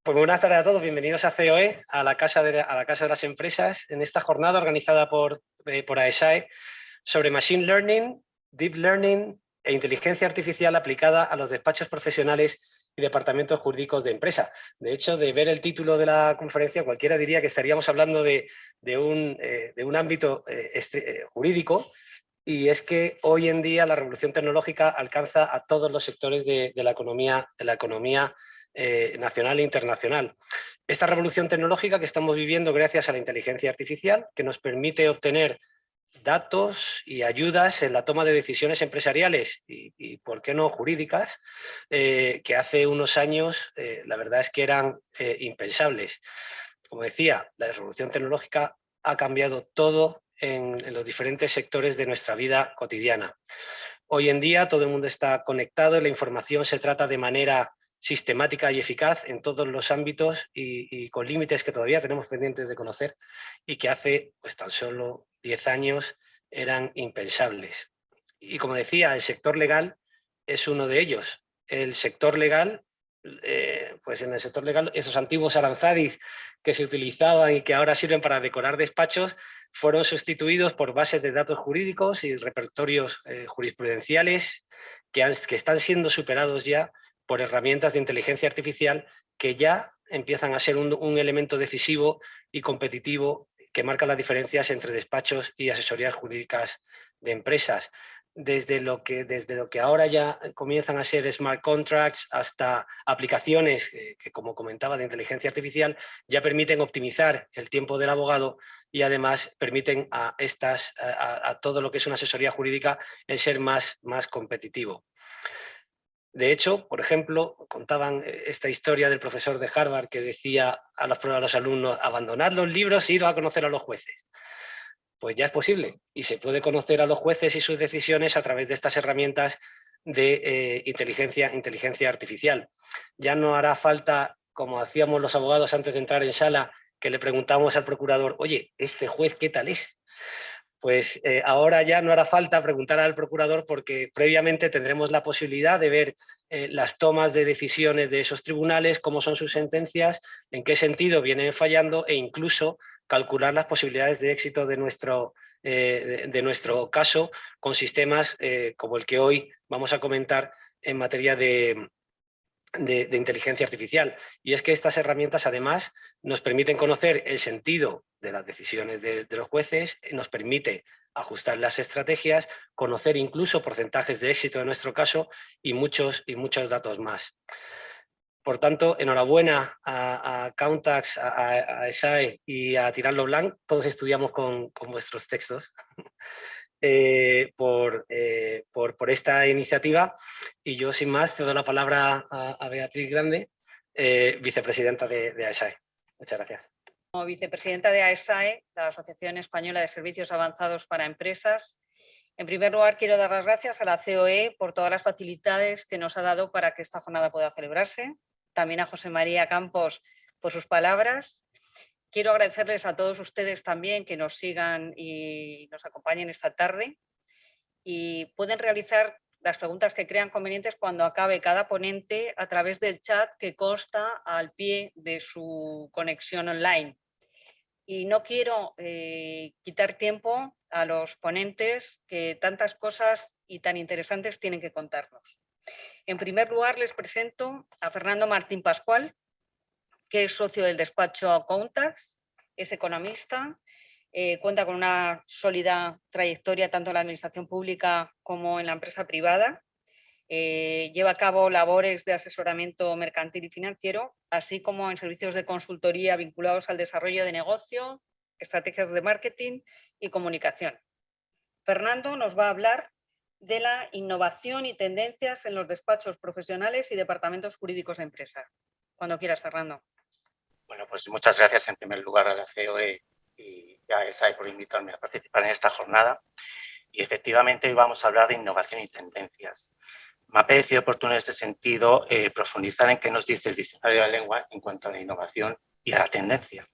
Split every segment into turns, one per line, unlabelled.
Pues buenas tardes a todos, bienvenidos a COE, a la Casa de las Empresas, en esta jornada organizada por AESAE sobre Machine Learning, Deep Learning e Inteligencia Artificial aplicada a los despachos profesionales y departamentos jurídicos de empresa. De hecho, de ver el título de la conferencia, cualquiera diría que estaríamos hablando de un ámbito jurídico, y es que hoy en día la revolución tecnológica alcanza a todos los sectores de la economía nacional e internacional. Esta revolución tecnológica que estamos viviendo gracias a la inteligencia artificial, que nos permite obtener datos y ayudas en la toma de decisiones empresariales y ¿por qué no jurídicas?, que hace unos años la verdad es que eran impensables. Como decía, la revolución tecnológica ha cambiado todo en los diferentes sectores de nuestra vida cotidiana. Hoy en día todo el mundo está conectado y la información se trata de manera sistemática y eficaz en todos los ámbitos y con límites que todavía tenemos pendientes de conocer y que hace pues tan solo 10 años eran impensables. Y como decía, el sector legal es uno de ellos. El sector legal, pues en el sector legal, esos antiguos aranzadis que se utilizaban y que ahora sirven para decorar despachos, fueron sustituidos por bases de datos jurídicos y repertorios jurisprudenciales que están siendo superados ya por herramientas de inteligencia artificial que ya empiezan a ser un elemento decisivo y competitivo que marca las diferencias entre despachos y asesorías jurídicas de empresas. Desde lo que ahora ya comienzan a ser smart contracts hasta aplicaciones que, como comentaba, de inteligencia artificial, ya permiten optimizar el tiempo del abogado y además permiten a todo lo que es una asesoría jurídica el ser más competitivo. De hecho, por ejemplo, contaban esta historia del profesor de Harvard que decía a los alumnos: abandonad los libros e id a conocer a los jueces. Pues ya es posible y se puede conocer a los jueces y sus decisiones a través de estas herramientas de inteligencia artificial. Ya no hará falta, como hacíamos los abogados antes de entrar en sala, que le preguntamos al procurador: oye, ¿este juez qué tal es? Pues ahora ya no hará falta preguntar al procurador, porque previamente tendremos la posibilidad de ver las tomas de decisiones de esos tribunales, cómo son sus sentencias, en qué sentido vienen fallando e incluso calcular las posibilidades de éxito de nuestro caso con sistemas como el que hoy vamos a comentar en materia de inteligencia artificial. Y es que estas herramientas además nos permiten conocer el sentido de las decisiones de los jueces, nos permite ajustar las estrategias, conocer incluso porcentajes de éxito en nuestro caso y muchos datos más. Por tanto, enhorabuena a Countax, a AESAE y a Tirant Lo Blanc. Todos estudiamos con vuestros textos. Por esta iniciativa, y yo sin más cedo la palabra a Beatriz Grande, vicepresidenta de AESAE. Muchas gracias.
Como vicepresidenta de AESAE, la Asociación Española de Servicios Avanzados para Empresas, en primer lugar quiero dar las gracias a la COE por todas las facilidades que nos ha dado para que esta jornada pueda celebrarse, también a José María Campos por sus palabras. Quiero agradecerles a todos ustedes también que nos sigan y nos acompañen esta tarde, y pueden realizar las preguntas que crean convenientes cuando acabe cada ponente a través del chat que consta al pie de su conexión online. Y no quiero quitar tiempo a los ponentes que tantas cosas y tan interesantes tienen que contarnos. En primer lugar, les presento a Fernando Martín Pascual, que es socio del despacho Countax, es economista, cuenta con una sólida trayectoria tanto en la administración pública como en la empresa privada. Lleva a cabo labores de asesoramiento mercantil y financiero, así como en servicios de consultoría vinculados al desarrollo de negocio, estrategias de marketing y comunicación. Fernando nos va a hablar de la innovación y tendencias en los despachos profesionales y departamentos jurídicos de empresa. Cuando quieras, Fernando.
Bueno, pues muchas gracias en primer lugar a la COE y a AESAE por invitarme a participar en esta jornada. Y efectivamente hoy vamos a hablar de innovación y tendencias. Me ha parecido oportuno en este sentido profundizar en qué nos dice el diccionario de la lengua en cuanto a la innovación y a la tendencia.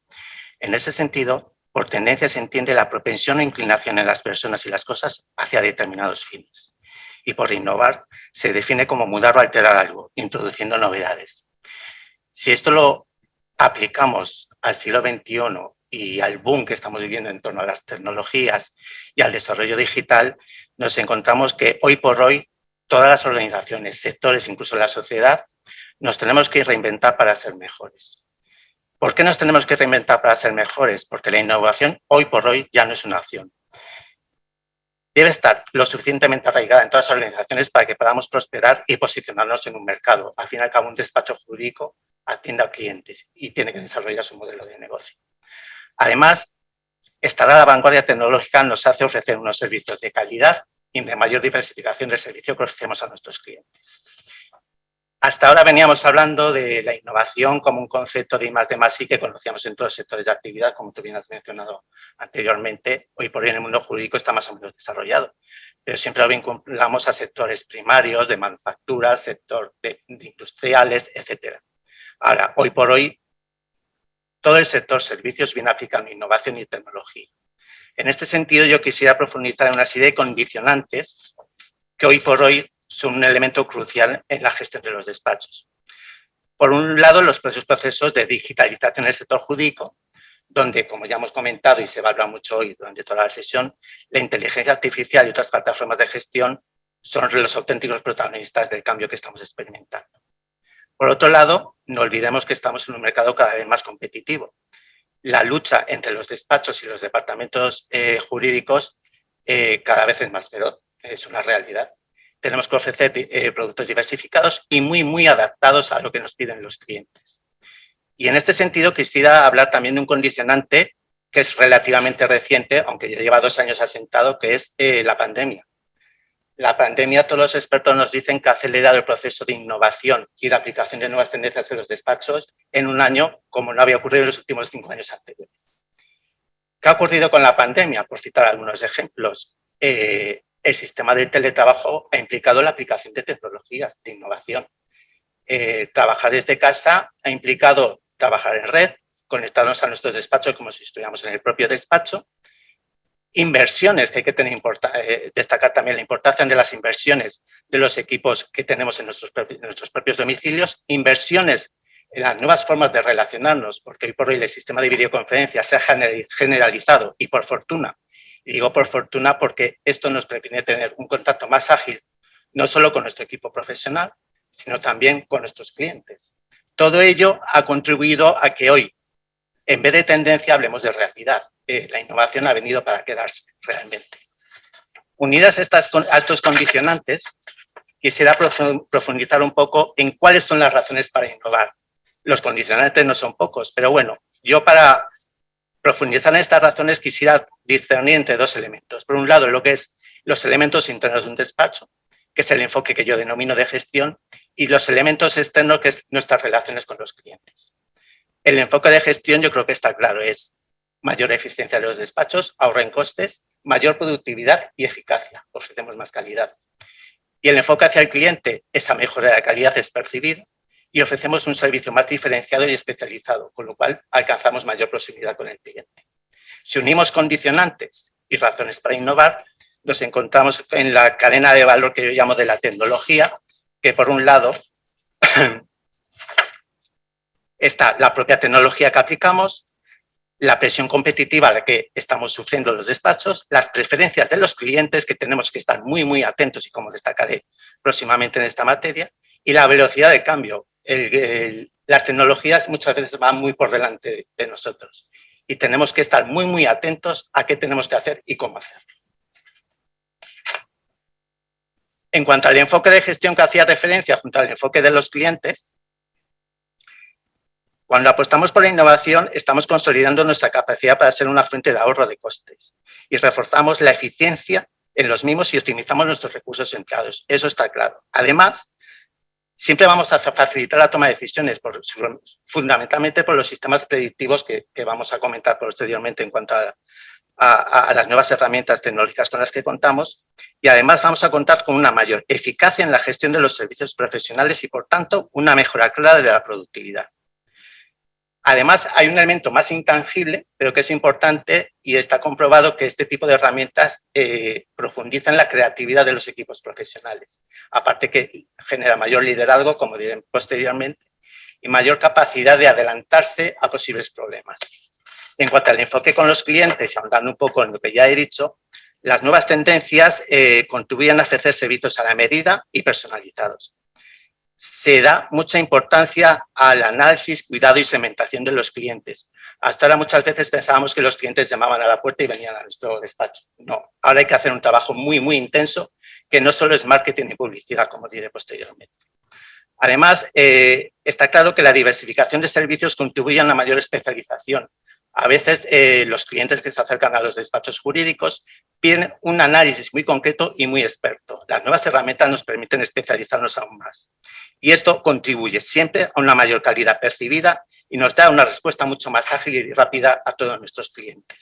En ese sentido, por tendencia se entiende la propensión o inclinación en las personas y las cosas hacia determinados fines. Y por innovar se define como mudar o alterar algo, introduciendo novedades. Si esto lo aplicamos al siglo XXI y al boom que estamos viviendo en torno a las tecnologías y al desarrollo digital, nos encontramos que hoy por hoy todas las organizaciones, sectores, incluso la sociedad, nos tenemos que reinventar para ser mejores. ¿Por qué nos tenemos que reinventar para ser mejores? Porque la innovación hoy por hoy ya no es una opción. Debe estar lo suficientemente arraigada en todas las organizaciones para que podamos prosperar y posicionarnos en un mercado. Al fin y al cabo, un despacho jurídico atiende a clientes y tiene que desarrollar su modelo de negocio. Además, estar a la vanguardia tecnológica nos hace ofrecer unos servicios de calidad y de mayor diversificación del servicio que ofrecemos a nuestros clientes. Hasta ahora veníamos hablando de la innovación como un concepto de I+D+I que conocíamos en todos los sectores de actividad, como tú bien has mencionado anteriormente. Hoy por hoy en el mundo jurídico está más o menos desarrollado, pero siempre lo vinculamos a sectores primarios, de manufactura, sector de industriales, etc. Ahora, hoy por hoy, todo el sector servicios viene aplicando innovación y tecnología. En este sentido, yo quisiera profundizar en una serie de condicionantes que hoy por hoy son un elemento crucial en la gestión de los despachos. Por un lado, los procesos de digitalización del sector jurídico, donde, como ya hemos comentado y se va a hablar mucho hoy durante toda la sesión, la inteligencia artificial y otras plataformas de gestión son los auténticos protagonistas del cambio que estamos experimentando. Por otro lado, no olvidemos que estamos en un mercado cada vez más competitivo. La lucha entre los despachos y los departamentos jurídicos cada vez es más feroz, es una realidad. Tenemos que ofrecer productos diversificados y muy adaptados a lo que nos piden los clientes. Y en este sentido quisiera hablar también de un condicionante que es relativamente reciente, aunque ya lleva 2 años asentado, que es la pandemia. La pandemia, todos los expertos nos dicen que ha acelerado el proceso de innovación y de aplicación de nuevas tendencias en los despachos en un año como no había ocurrido en los últimos 5 años anteriores. ¿Qué ha ocurrido con la pandemia? Por citar algunos ejemplos. El sistema del teletrabajo ha implicado la aplicación de tecnologías de innovación. Trabajar desde casa ha implicado trabajar en red, conectarnos a nuestros despachos como si estuviéramos en el propio despacho. Inversiones, que hay que destacar también la importancia de las inversiones de los equipos que tenemos en nuestros propios domicilios. Inversiones en las nuevas formas de relacionarnos, porque hoy por hoy el sistema de videoconferencia se ha generalizado y por fortuna. Y digo por fortuna porque esto nos permite tener un contacto más ágil, no solo con nuestro equipo profesional, sino también con nuestros clientes. Todo ello ha contribuido a que hoy, en vez de tendencia, hablemos de realidad. La innovación ha venido para quedarse realmente. Unidas a estos condicionantes, quisiera profundizar un poco en cuáles son las razones para innovar. Los condicionantes no son pocos, pero bueno, yo para profundizar en estas razones quisiera discernir entre 2 elementos. Por un lado, lo que es los elementos internos de un despacho, que es el enfoque que yo denomino de gestión, y los elementos externos, que es nuestras relaciones con los clientes. El enfoque de gestión yo creo que está claro, es mayor eficiencia de los despachos, ahorro en costes, mayor productividad y eficacia, ofrecemos más calidad. Y el enfoque hacia el cliente, esa mejora de la calidad es percibida y ofrecemos un servicio más diferenciado y especializado, con lo cual alcanzamos mayor proximidad con el cliente. Si unimos condicionantes y razones para innovar, nos encontramos en la cadena de valor que yo llamo de la tecnología, que por un lado está la propia tecnología que aplicamos, la presión competitiva a la que estamos sufriendo los despachos, las preferencias de los clientes, que tenemos que estar muy atentos y como destacaré próximamente en esta materia, y la velocidad de cambio. Las tecnologías muchas veces van muy por delante de nosotros y tenemos que estar muy atentos a qué tenemos que hacer y cómo hacerlo. En cuanto al enfoque de gestión que hacía referencia junto al enfoque de los clientes, cuando apostamos por la innovación, estamos consolidando nuestra capacidad para ser una fuente de ahorro de costes y reforzamos la eficiencia en los mismos y optimizamos nuestros recursos empleados. Eso está claro. Además, siempre vamos a facilitar la toma de decisiones, fundamentalmente por los sistemas predictivos que vamos a comentar posteriormente en cuanto a las nuevas herramientas tecnológicas con las que contamos, y además vamos a contar con una mayor eficacia en la gestión de los servicios profesionales y, por tanto, una mejora clara de la productividad. Además, hay un elemento más intangible, pero que es importante y está comprobado que este tipo de herramientas profundizan la creatividad de los equipos profesionales. Aparte que genera mayor liderazgo, como diré posteriormente, y mayor capacidad de adelantarse a posibles problemas. En cuanto al enfoque con los clientes, y ahondando un poco en lo que ya he dicho, las nuevas tendencias contribuyen a ofrecer servicios a la medida y personalizados. Se da mucha importancia al análisis, cuidado y segmentación de los clientes. Hasta ahora muchas veces pensábamos que los clientes llamaban a la puerta y venían a nuestro despacho. No, ahora hay que hacer un trabajo muy, muy intenso, que no solo es marketing y publicidad, como diré posteriormente. Además, está claro que la diversificación de servicios contribuye a una mayor especialización. A veces los clientes que se acercan a los despachos jurídicos piden un análisis muy concreto y muy experto. Las nuevas herramientas nos permiten especializarnos aún más. Y esto contribuye siempre a una mayor calidad percibida y nos da una respuesta mucho más ágil y rápida a todos nuestros clientes.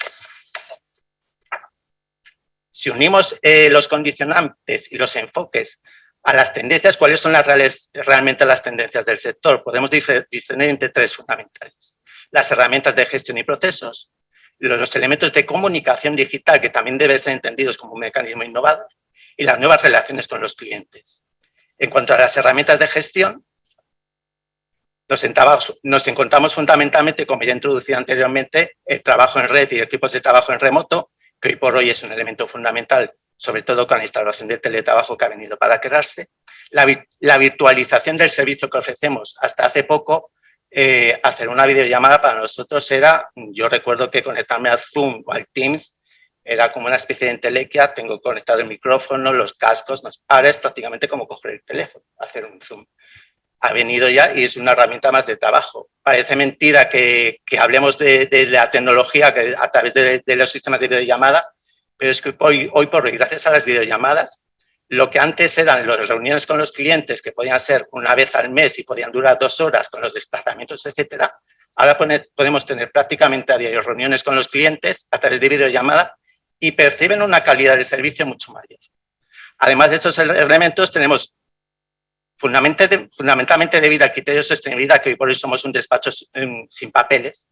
Si unimos los condicionantes y los enfoques a las tendencias, ¿cuáles son realmente las tendencias del sector? Podemos discernir entre tres fundamentales. Las herramientas de gestión y procesos, los elementos de comunicación digital, que también deben ser entendidos como un mecanismo innovador, y las nuevas relaciones con los clientes. En cuanto a las herramientas de gestión, nos encontramos fundamentalmente, como ya he introducido anteriormente, el trabajo en red y equipos de trabajo en remoto, que hoy por hoy es un elemento fundamental, sobre todo con la instalación del teletrabajo que ha venido para quedarse. La virtualización del servicio que ofrecemos. Hasta hace poco, hacer una videollamada para nosotros era, yo recuerdo que conectarme al Zoom o al Teams era como una especie de entelequia, tengo conectado el micrófono, los cascos, ahora es prácticamente como coger el teléfono, hacer un Zoom. Ha venido ya y es una herramienta más de trabajo. Parece mentira que hablemos de la tecnología que a través de los sistemas de videollamada, pero es que hoy por hoy, gracias a las videollamadas, lo que antes eran las reuniones con los clientes, que podían ser una vez al mes y podían durar 2 horas con los desplazamientos, etcétera, ahora podemos tener prácticamente a diario reuniones con los clientes a través de videollamada y perciben una calidad de servicio mucho mayor. Además de estos elementos, tenemos fundamentalmente debido al criterio de sostenibilidad, que hoy por hoy somos un despacho sin papeles,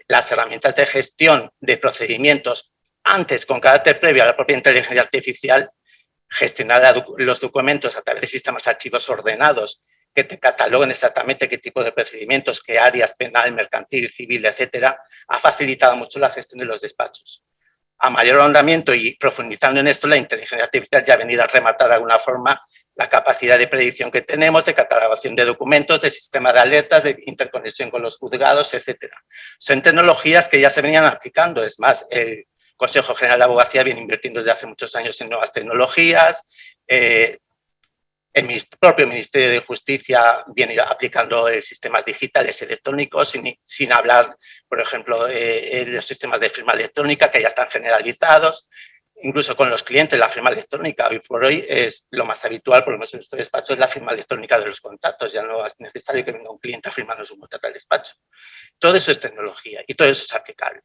las herramientas de gestión de procedimientos antes con carácter previo a la propia inteligencia artificial, gestionar los documentos a través de sistemas archivos ordenados que te cataloguen exactamente qué tipo de procedimientos, qué áreas, penal, mercantil, civil, etcétera, ha facilitado mucho la gestión de los despachos. A mayor ahondamiento y profundizando en esto, la inteligencia artificial ya ha venido a rematar de alguna forma la capacidad de predicción que tenemos, de catalogación de documentos, de sistema de alertas, de interconexión con los juzgados, etcétera. Son tecnologías que ya se venían aplicando. Es más, el Consejo General de Abogacía viene invirtiendo desde hace muchos años en nuevas tecnologías. El propio Ministerio de Justicia viene aplicando sistemas digitales electrónicos, sin hablar, por ejemplo, de los sistemas de firma electrónica que ya están generalizados. Incluso con los clientes, la firma electrónica hoy por hoy es lo más habitual, por lo menos en nuestro despacho, es la firma electrónica de los contratos. Ya no es necesario que venga un cliente a firmarnos un contrato al despacho. Todo eso es tecnología y todo eso es aplicable.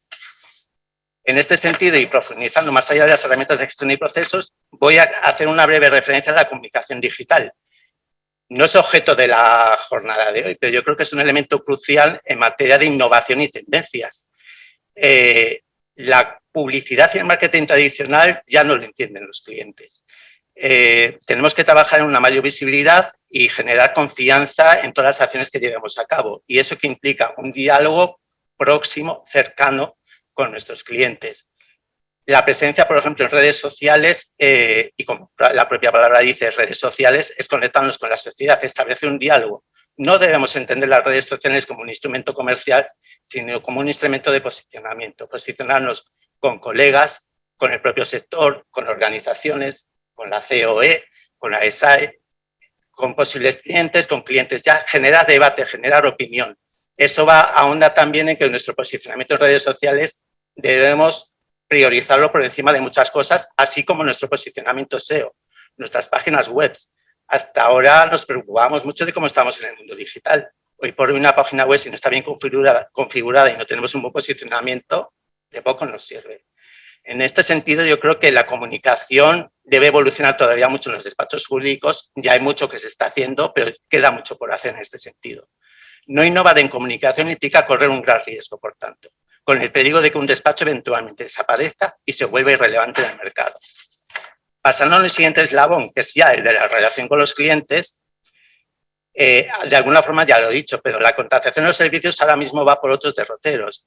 En este sentido, y profundizando más allá de las herramientas de gestión y procesos, voy a hacer una breve referencia a la comunicación digital. No es objeto de la jornada de hoy, pero yo creo que es un elemento crucial en materia de innovación y tendencias. La publicidad y el marketing tradicional ya no lo entienden los clientes. Tenemos que trabajar en una mayor visibilidad y generar confianza en todas las acciones que llevemos a cabo. Y eso que implica un diálogo próximo, cercano, con nuestros clientes. La presencia, por ejemplo, en redes sociales, y como la propia palabra dice, redes sociales, es conectarnos con la sociedad, establecer un diálogo. No debemos entender las redes sociales como un instrumento comercial, sino como un instrumento de posicionamiento. Posicionarnos con colegas, con el propio sector, con organizaciones, con la COE, con la ESAE, con posibles clientes, con clientes ya, generar debate, generar opinión. Eso ahonda también en que nuestro posicionamiento en redes sociales debemos priorizarlo por encima de muchas cosas, así como nuestro posicionamiento SEO, nuestras páginas web. Hasta ahora nos preocupábamos mucho de cómo estamos en el mundo digital. Hoy por hoy una página web, si no está bien configurada y no tenemos un buen posicionamiento, de poco nos sirve. En este sentido, yo creo que la comunicación debe evolucionar todavía mucho en los despachos jurídicos. Ya hay mucho que se está haciendo, pero queda mucho por hacer en este sentido. No innovar en comunicación implica correr un gran riesgo, por tanto, con el peligro de que un despacho eventualmente desaparezca y se vuelva irrelevante en el mercado. Pasando al siguiente eslabón, que es ya el de la relación con los clientes, De alguna forma ya lo he dicho, pero la contratación de los servicios ahora mismo va por otros derroteros.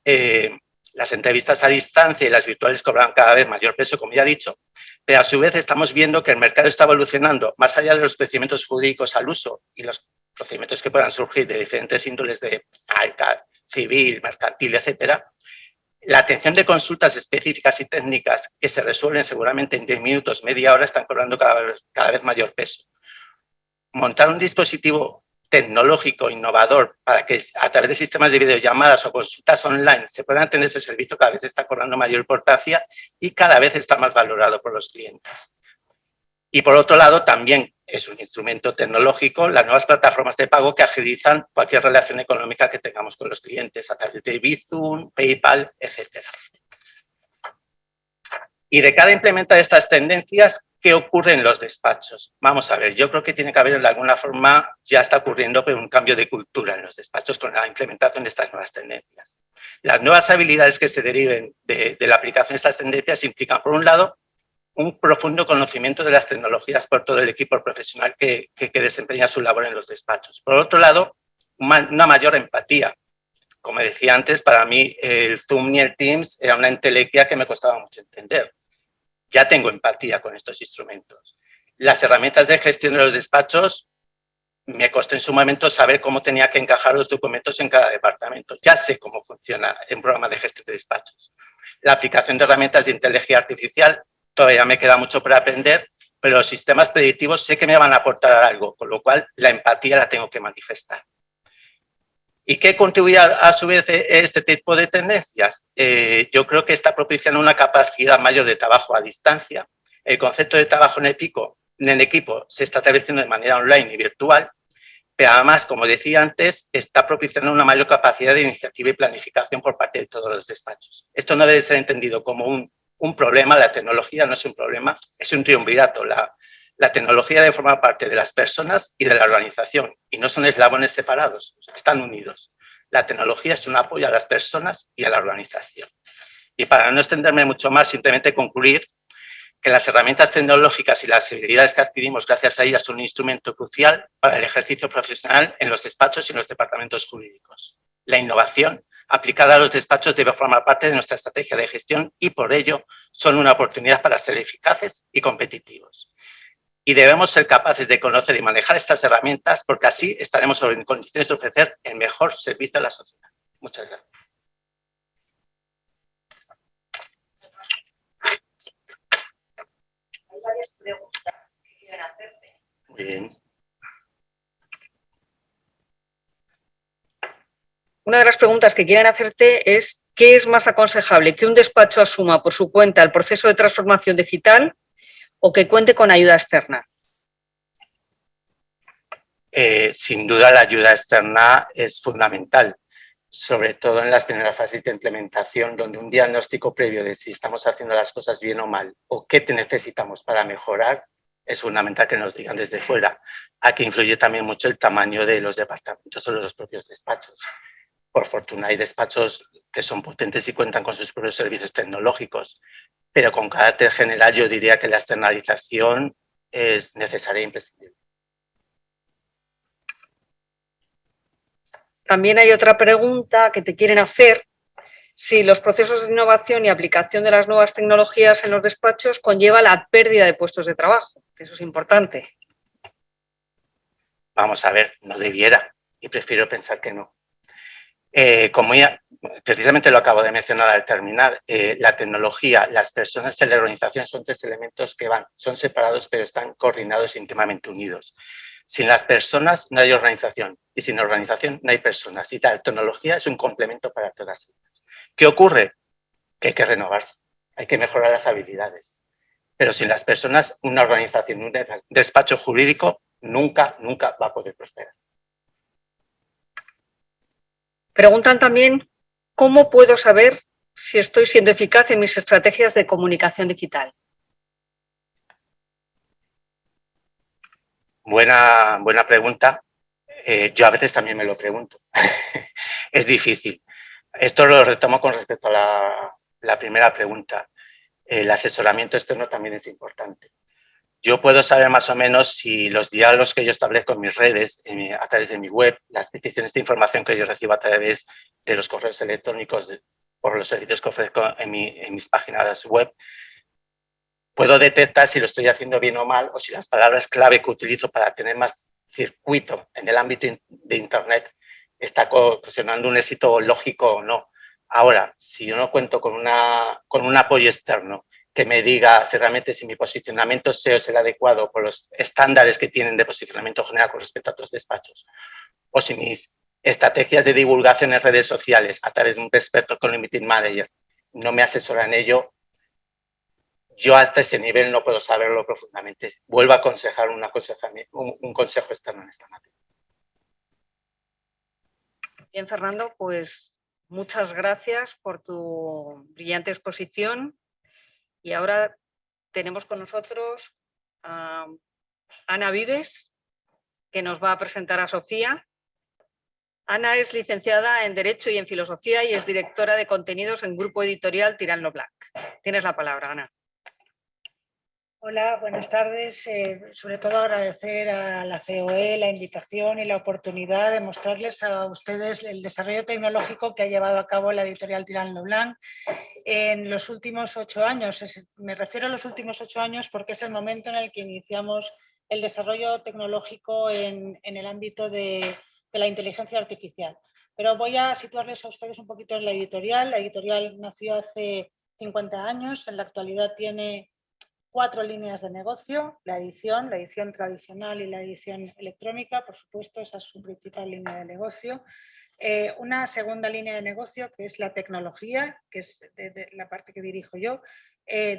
Las entrevistas a distancia y las virtuales cobran cada vez mayor peso, como ya he dicho, pero a su vez estamos viendo que el mercado está evolucionando más allá de los procedimientos jurídicos al uso y los procedimientos que puedan surgir de diferentes índoles de alta, civil, mercantil, etcétera. La atención de consultas específicas y técnicas que se resuelven seguramente en 10 minutos, media hora, están cobrando cada vez mayor peso. Montar un dispositivo tecnológico innovador para que a través de sistemas de videollamadas o consultas online se puedan tener ese servicio cada vez está cobrando mayor importancia y cada vez está más valorado por los clientes. Y por otro lado, también es un instrumento tecnológico las nuevas plataformas de pago que agilizan cualquier relación económica que tengamos con los clientes a través de Bizum, PayPal, etcétera. Y de cara a implementar estas tendencias, ¿qué ocurre en los despachos? Vamos a ver, yo creo que tiene que haber de alguna forma, ya está ocurriendo un cambio de cultura en los despachos con la implementación de estas nuevas tendencias. Las nuevas habilidades que se deriven de la aplicación de estas tendencias implican, por un lado, un profundo conocimiento de las tecnologías por todo el equipo profesional que desempeña su labor en los despachos. Por otro lado, una mayor empatía. Como decía antes, para mí el Zoom y el Teams era una entelequia que me costaba mucho entender. Ya tengo empatía con estos instrumentos. Las herramientas de gestión de los despachos, me costó en su momento saber cómo tenía que encajar los documentos en cada departamento. Ya sé cómo funciona un programa de gestión de despachos. La aplicación de herramientas de inteligencia artificial, todavía me queda mucho por aprender, pero los sistemas predictivos sé que me van a aportar algo, con lo cual la empatía la tengo que manifestar. ¿Y qué contribuye a su vez este tipo de tendencias? Yo creo que está propiciando una capacidad mayor de trabajo a distancia. El concepto de trabajo en el equipo se está estableciendo de manera online y virtual, pero además, como decía antes, está propiciando una mayor capacidad de iniciativa y planificación por parte de todos los despachos. Esto no debe ser entendido como un problema, la tecnología no es un problema, es un triunvirato. La tecnología debe formar parte de las personas y de la organización y no son eslabones separados, están unidos. La tecnología es un apoyo a las personas y a la organización. Y para no extenderme mucho más, simplemente concluir que las herramientas tecnológicas y las habilidades que adquirimos gracias a ellas son un instrumento crucial para el ejercicio profesional en los despachos y en los departamentos jurídicos. La innovación aplicada a los despachos debe formar parte de nuestra estrategia de gestión y por ello son una oportunidad para ser eficaces y competitivos. Y debemos ser capaces de conocer y manejar estas herramientas porque así estaremos en condiciones de ofrecer el mejor servicio a la sociedad. Muchas gracias.
Hay varias preguntas que quieren hacerte.
Muy bien.
Una de las preguntas que quieren hacerte es ¿qué es más aconsejable? ¿Que un despacho asuma por su cuenta el proceso de transformación digital o que cuente con ayuda externa?
Sin duda la ayuda externa es fundamental, sobre todo en las primeras fases de implementación, donde un diagnóstico previo de si estamos haciendo las cosas bien o mal o qué necesitamos para mejorar, es fundamental que nos digan desde fuera. Aquí influye también mucho el tamaño de los departamentos o de los propios despachos. Por fortuna hay despachos que son potentes y cuentan con sus propios servicios tecnológicos, pero con carácter general yo diría que la externalización es necesaria e imprescindible.
También hay otra pregunta que te quieren hacer, si los procesos de innovación y aplicación de las nuevas tecnologías en los despachos conlleva la pérdida de puestos de trabajo, que eso es importante.
Vamos a ver, no debiera y prefiero pensar que no. Como ya precisamente lo acabo de mencionar al terminar, la tecnología, las personas y la organización son tres elementos que son separados pero están coordinados e íntimamente unidos. Sin las personas no hay organización y sin organización no hay personas y la tecnología es un complemento para todas ellas. ¿Qué ocurre? Que hay que renovarse, hay que mejorar las habilidades, pero sin las personas una organización, un despacho jurídico nunca va a poder prosperar.
Preguntan también ¿cómo puedo saber si estoy siendo eficaz en mis estrategias de comunicación digital?
Buena pregunta. Yo a veces también me lo pregunto. Es difícil. Esto lo retomo con respecto a la primera pregunta. El asesoramiento externo también es importante. yo puedo saber más o menos si los diálogos que yo establezco en mis redes, a través de mi web, las peticiones de información que yo recibo a través de los correos electrónicos por los servicios que ofrezco en mis páginas web, puedo detectar si lo estoy haciendo bien o mal o si las palabras clave que utilizo para tener más circuito en el ámbito de Internet está ocasionando un éxito lógico o no. Ahora, si yo no cuento con un apoyo externo que me diga si mi posicionamiento SEO es el adecuado por los estándares que tienen de posicionamiento general con respecto a otros despachos, o si mis estrategias de divulgación en redes sociales a través de un experto con Limited Manager no me asesoran en ello, yo hasta ese nivel no puedo saberlo profundamente. Vuelvo a aconsejar un consejo externo en esta materia.
Bien, Fernando, pues muchas gracias por tu brillante exposición. Y ahora tenemos con nosotros a Ana Vives, que nos va a presentar a Sofía. Ana es licenciada en Derecho y en Filosofía y es directora de contenidos en Grupo Editorial Tirant lo Blanc. Tienes la palabra, Ana.
Hola, buenas tardes. Sobre todo agradecer a la COE la invitación y la oportunidad de mostrarles a ustedes el desarrollo tecnológico que ha llevado a cabo la editorial Tirant lo Blanc en los últimos 8 años. Me refiero a los últimos 8 años porque es el momento en el que iniciamos el desarrollo tecnológico en el ámbito de la inteligencia artificial. Pero voy a situarles a ustedes un poquito en la editorial. La editorial nació hace 50 años, en la actualidad tiene 4 líneas de negocio: la edición tradicional y la edición electrónica, por supuesto, esa es su principal línea de negocio. Una segunda línea de negocio que es la tecnología, que es de la parte que dirijo yo,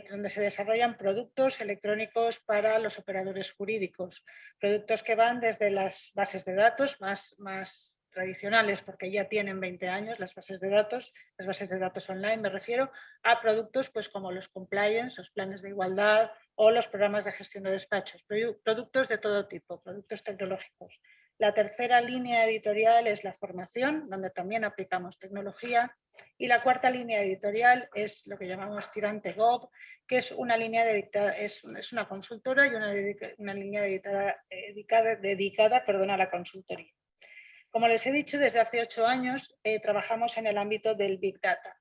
donde se desarrollan productos electrónicos para los operadores jurídicos, productos que van desde las bases de datos más tradicionales, porque ya tienen 20 años las bases de datos online me refiero, a productos pues como los compliance, los planes de igualdad o los programas de gestión de despachos, productos de todo tipo, productos tecnológicos. La tercera línea editorial es la formación, donde también aplicamos tecnología, y la cuarta línea editorial es lo que llamamos Tirante Gov, que es una línea es una consultora y una línea dedicada a la consultoría. Como les he dicho, desde hace 8 años trabajamos en el ámbito del Big Data,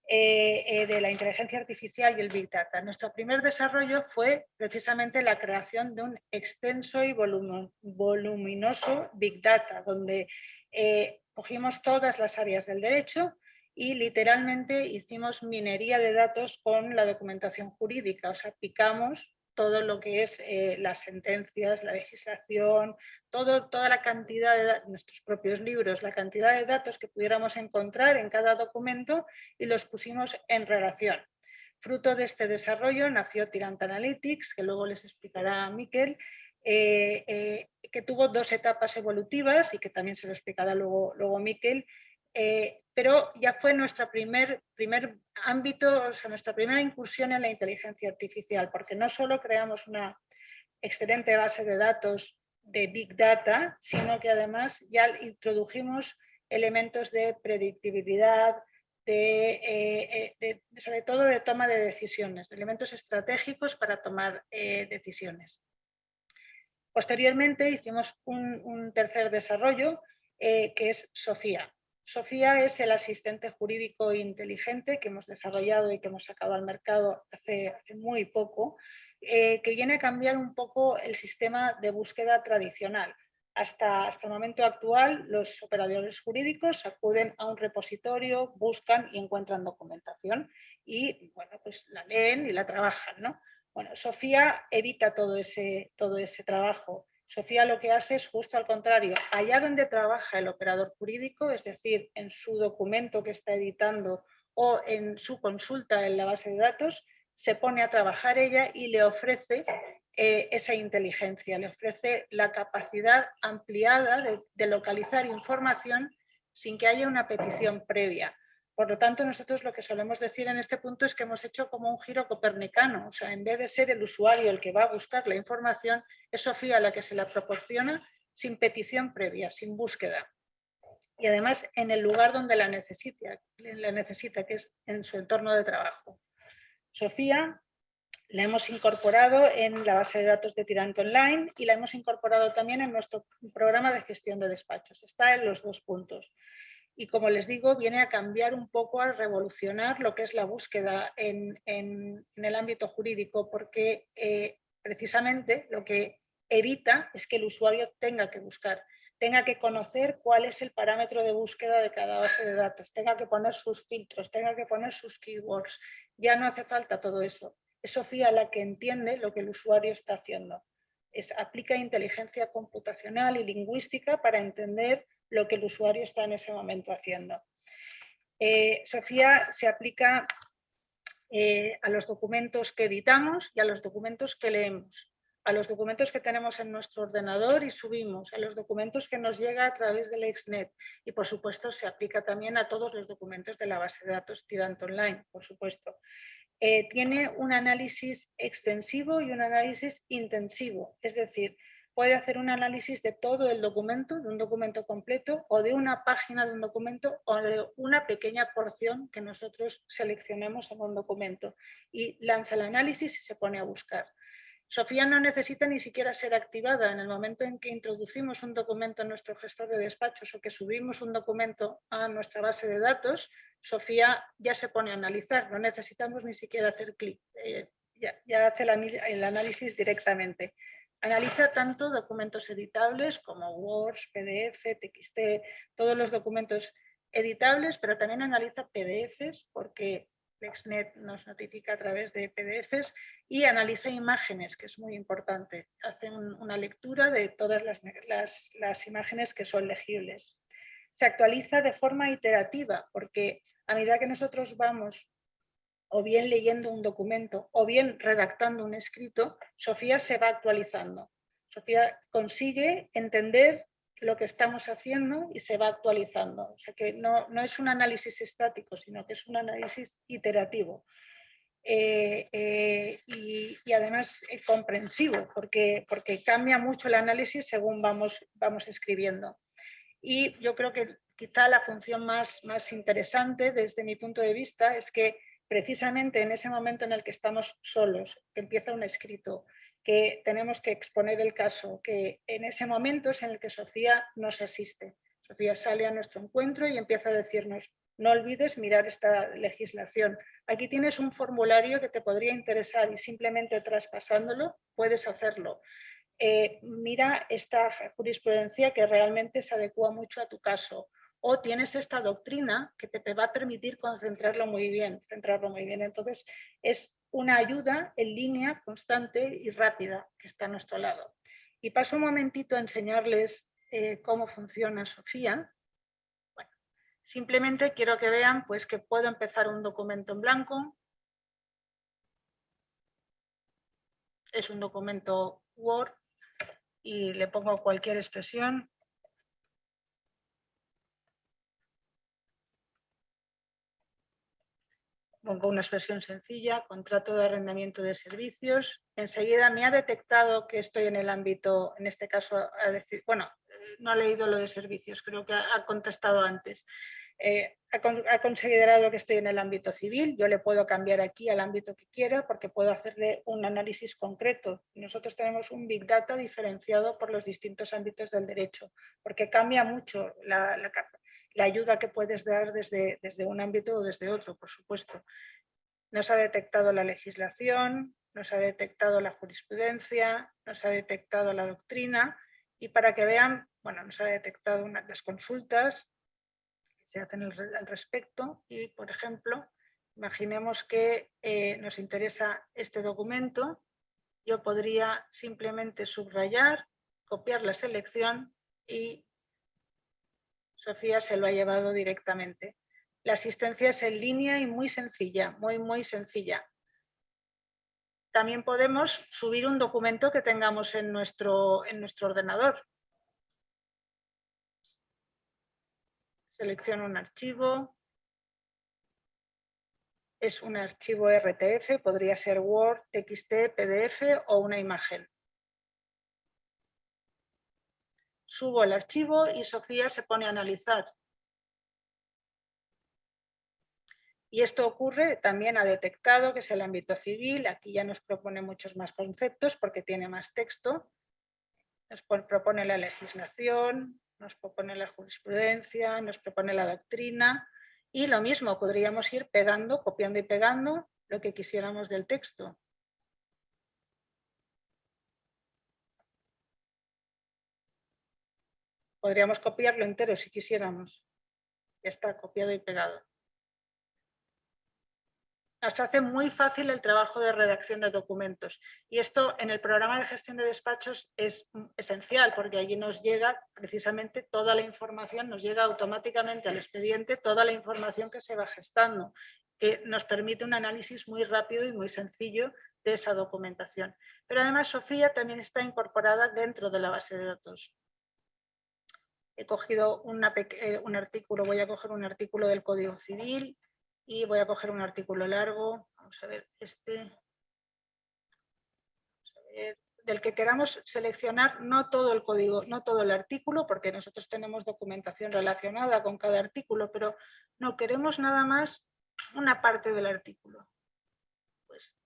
de la inteligencia artificial y el Big Data. Nuestro primer desarrollo fue precisamente la creación de un extenso y voluminoso Big Data, donde cogimos todas las áreas del derecho y literalmente hicimos minería de datos con la documentación jurídica, o sea, picamos todo lo que es las sentencias, la legislación, toda la cantidad de nuestros propios libros, la cantidad de datos que pudiéramos encontrar en cada documento y los pusimos en relación. Fruto de este desarrollo nació Tirant Analytics, que luego les explicará Miquel, que tuvo 2 etapas evolutivas y que también se lo explicará luego Miquel. Pero ya fue nuestro primer ámbito, o sea, nuestra primera incursión en la inteligencia artificial, porque no solo creamos una excelente base de datos de Big Data, sino que además ya introdujimos elementos de predictibilidad, sobre todo de toma de decisiones, de elementos estratégicos para tomar decisiones. Posteriormente hicimos un tercer desarrollo que es Sofía. Sofía es el asistente jurídico inteligente que hemos desarrollado y que hemos sacado al mercado hace muy poco, que viene a cambiar un poco el sistema de búsqueda tradicional. Hasta el momento actual, los operadores jurídicos acuden a un repositorio, buscan y encuentran documentación y bueno, pues la leen y la trabajan, ¿no? Bueno, Sofía evita todo ese trabajo. Sofía lo que hace es justo al contrario. Allá donde trabaja el operador jurídico, es decir, en su documento que está editando o en su consulta en la base de datos, se pone a trabajar ella y le ofrece esa inteligencia, le ofrece la capacidad ampliada de localizar información sin que haya una petición previa. Por lo tanto, nosotros lo que solemos decir en este punto es que hemos hecho como un giro copernicano, o sea, en vez de ser el usuario el que va a buscar la información, es Sofía la que se la proporciona sin petición previa, sin búsqueda. Y además en el lugar donde la necesita, que es en su entorno de trabajo. Sofía La hemos incorporado en la base de datos de Tirante Online y la hemos incorporado también en nuestro programa de gestión de despachos. Está en los 2 puntos. Y como les digo, viene a cambiar un poco, a revolucionar lo que es la búsqueda en el ámbito jurídico, porque precisamente lo que evita es que el usuario tenga que buscar, tenga que conocer cuál es el parámetro de búsqueda de cada base de datos, tenga que poner sus filtros, tenga que poner sus keywords. Ya no hace falta todo eso. Es Sofía la que entiende lo que el usuario está haciendo. Aplica inteligencia computacional y lingüística para entender lo que el usuario está en ese momento haciendo. Sofía se aplica a los documentos que editamos y a los documentos que leemos, a los documentos que tenemos en nuestro ordenador y subimos, a los documentos que nos llega a través del Exnet y por supuesto se aplica también a todos los documentos de la base de datos Tirante Online, por supuesto. Tiene un análisis extensivo y un análisis intensivo, es decir, puede hacer un análisis de todo el documento, de un documento completo o de una página de un documento o de una pequeña porción que nosotros seleccionemos en un documento y lanza el análisis y se pone a buscar. Sofía no necesita ni siquiera ser activada en el momento en que introducimos un documento en nuestro gestor de despachos o que subimos un documento a nuestra base de datos. Sofía ya se pone a analizar, no necesitamos ni siquiera hacer clic, ya hace el análisis directamente. Analiza tanto documentos editables como Word, PDF, TXT, todos los documentos editables, pero también analiza PDFs porque Exnet nos notifica a través de PDFs y analiza imágenes, que es muy importante. Hace una lectura de todas las imágenes que son legibles. Se actualiza de forma iterativa porque a medida que nosotros vamos o bien leyendo un documento o bien redactando un escrito, Sofía se va actualizando. Sofía consigue entender lo que estamos haciendo y se va actualizando. O sea que no es un análisis estático, sino que es un análisis iterativo. Y además comprensivo, porque cambia mucho el análisis según vamos escribiendo. Y yo creo que quizá la función más interesante desde mi punto de vista es que precisamente en ese momento en el que estamos solos, que empieza un escrito, que tenemos que exponer el caso, que en ese momento es en el que Sofía nos asiste. Sofía sale a nuestro encuentro y empieza a decirnos: no olvides mirar esta legislación. Aquí tienes un formulario que te podría interesar y simplemente traspasándolo puedes hacerlo. Mira esta jurisprudencia que realmente se adecua mucho a tu caso. O tienes esta doctrina que te va a permitir centrarlo muy bien. Entonces, es una ayuda en línea constante y rápida que está a nuestro lado. Y paso un momentito a enseñarles cómo funciona Sofía. Bueno, simplemente quiero que vean pues, que puedo empezar un documento en blanco. Es un documento Word y le pongo cualquier expresión. Pongo una expresión sencilla, contrato de arrendamiento de servicios. Enseguida me ha detectado que estoy en el ámbito, en este caso, no ha leído lo de servicios, creo que ha contestado antes. Ha considerado que estoy en el ámbito civil, yo le puedo cambiar aquí al ámbito que quiera porque puedo hacerle un análisis concreto. Nosotros tenemos un Big Data diferenciado por los distintos ámbitos del derecho, porque cambia mucho la ayuda que puedes dar desde un ámbito o desde otro, por supuesto. Nos ha detectado la legislación, nos ha detectado la jurisprudencia, nos ha detectado la doctrina y para que vean, nos ha detectado las consultas que se hacen al respecto y, por ejemplo, imaginemos que nos interesa este documento, yo podría simplemente subrayar, copiar la selección y Sofía se lo ha llevado directamente. La asistencia es en línea y muy sencilla, muy sencilla. También podemos subir un documento que tengamos en nuestro ordenador. Selecciono un archivo. Es un archivo RTF, podría ser Word, TXT, PDF o una imagen. Subo el archivo y Sofía se pone a analizar. Y esto ocurre, también ha detectado que es el ámbito civil, aquí ya nos propone muchos más conceptos porque tiene más texto, nos propone la legislación, nos propone la jurisprudencia, nos propone la doctrina y lo mismo, podríamos ir pegando, copiando y pegando lo que quisiéramos del texto. Podríamos copiarlo entero si quisiéramos. Ya está, copiado y pegado. Nos hace muy fácil el trabajo de redacción de documentos. Y esto en el programa de gestión de despachos es esencial porque allí nos llega precisamente toda la información, nos llega automáticamente al expediente toda la información que se va gestando, que nos permite un análisis muy rápido y muy sencillo de esa documentación. Pero además Sofía también está incorporada dentro de la base de datos. He cogido un artículo, voy a coger un artículo del Código Civil y voy a coger un artículo largo, vamos a ver, del que queramos seleccionar no todo el código, no todo el artículo, porque nosotros tenemos documentación relacionada con cada artículo, pero no queremos nada más una parte del artículo. Pues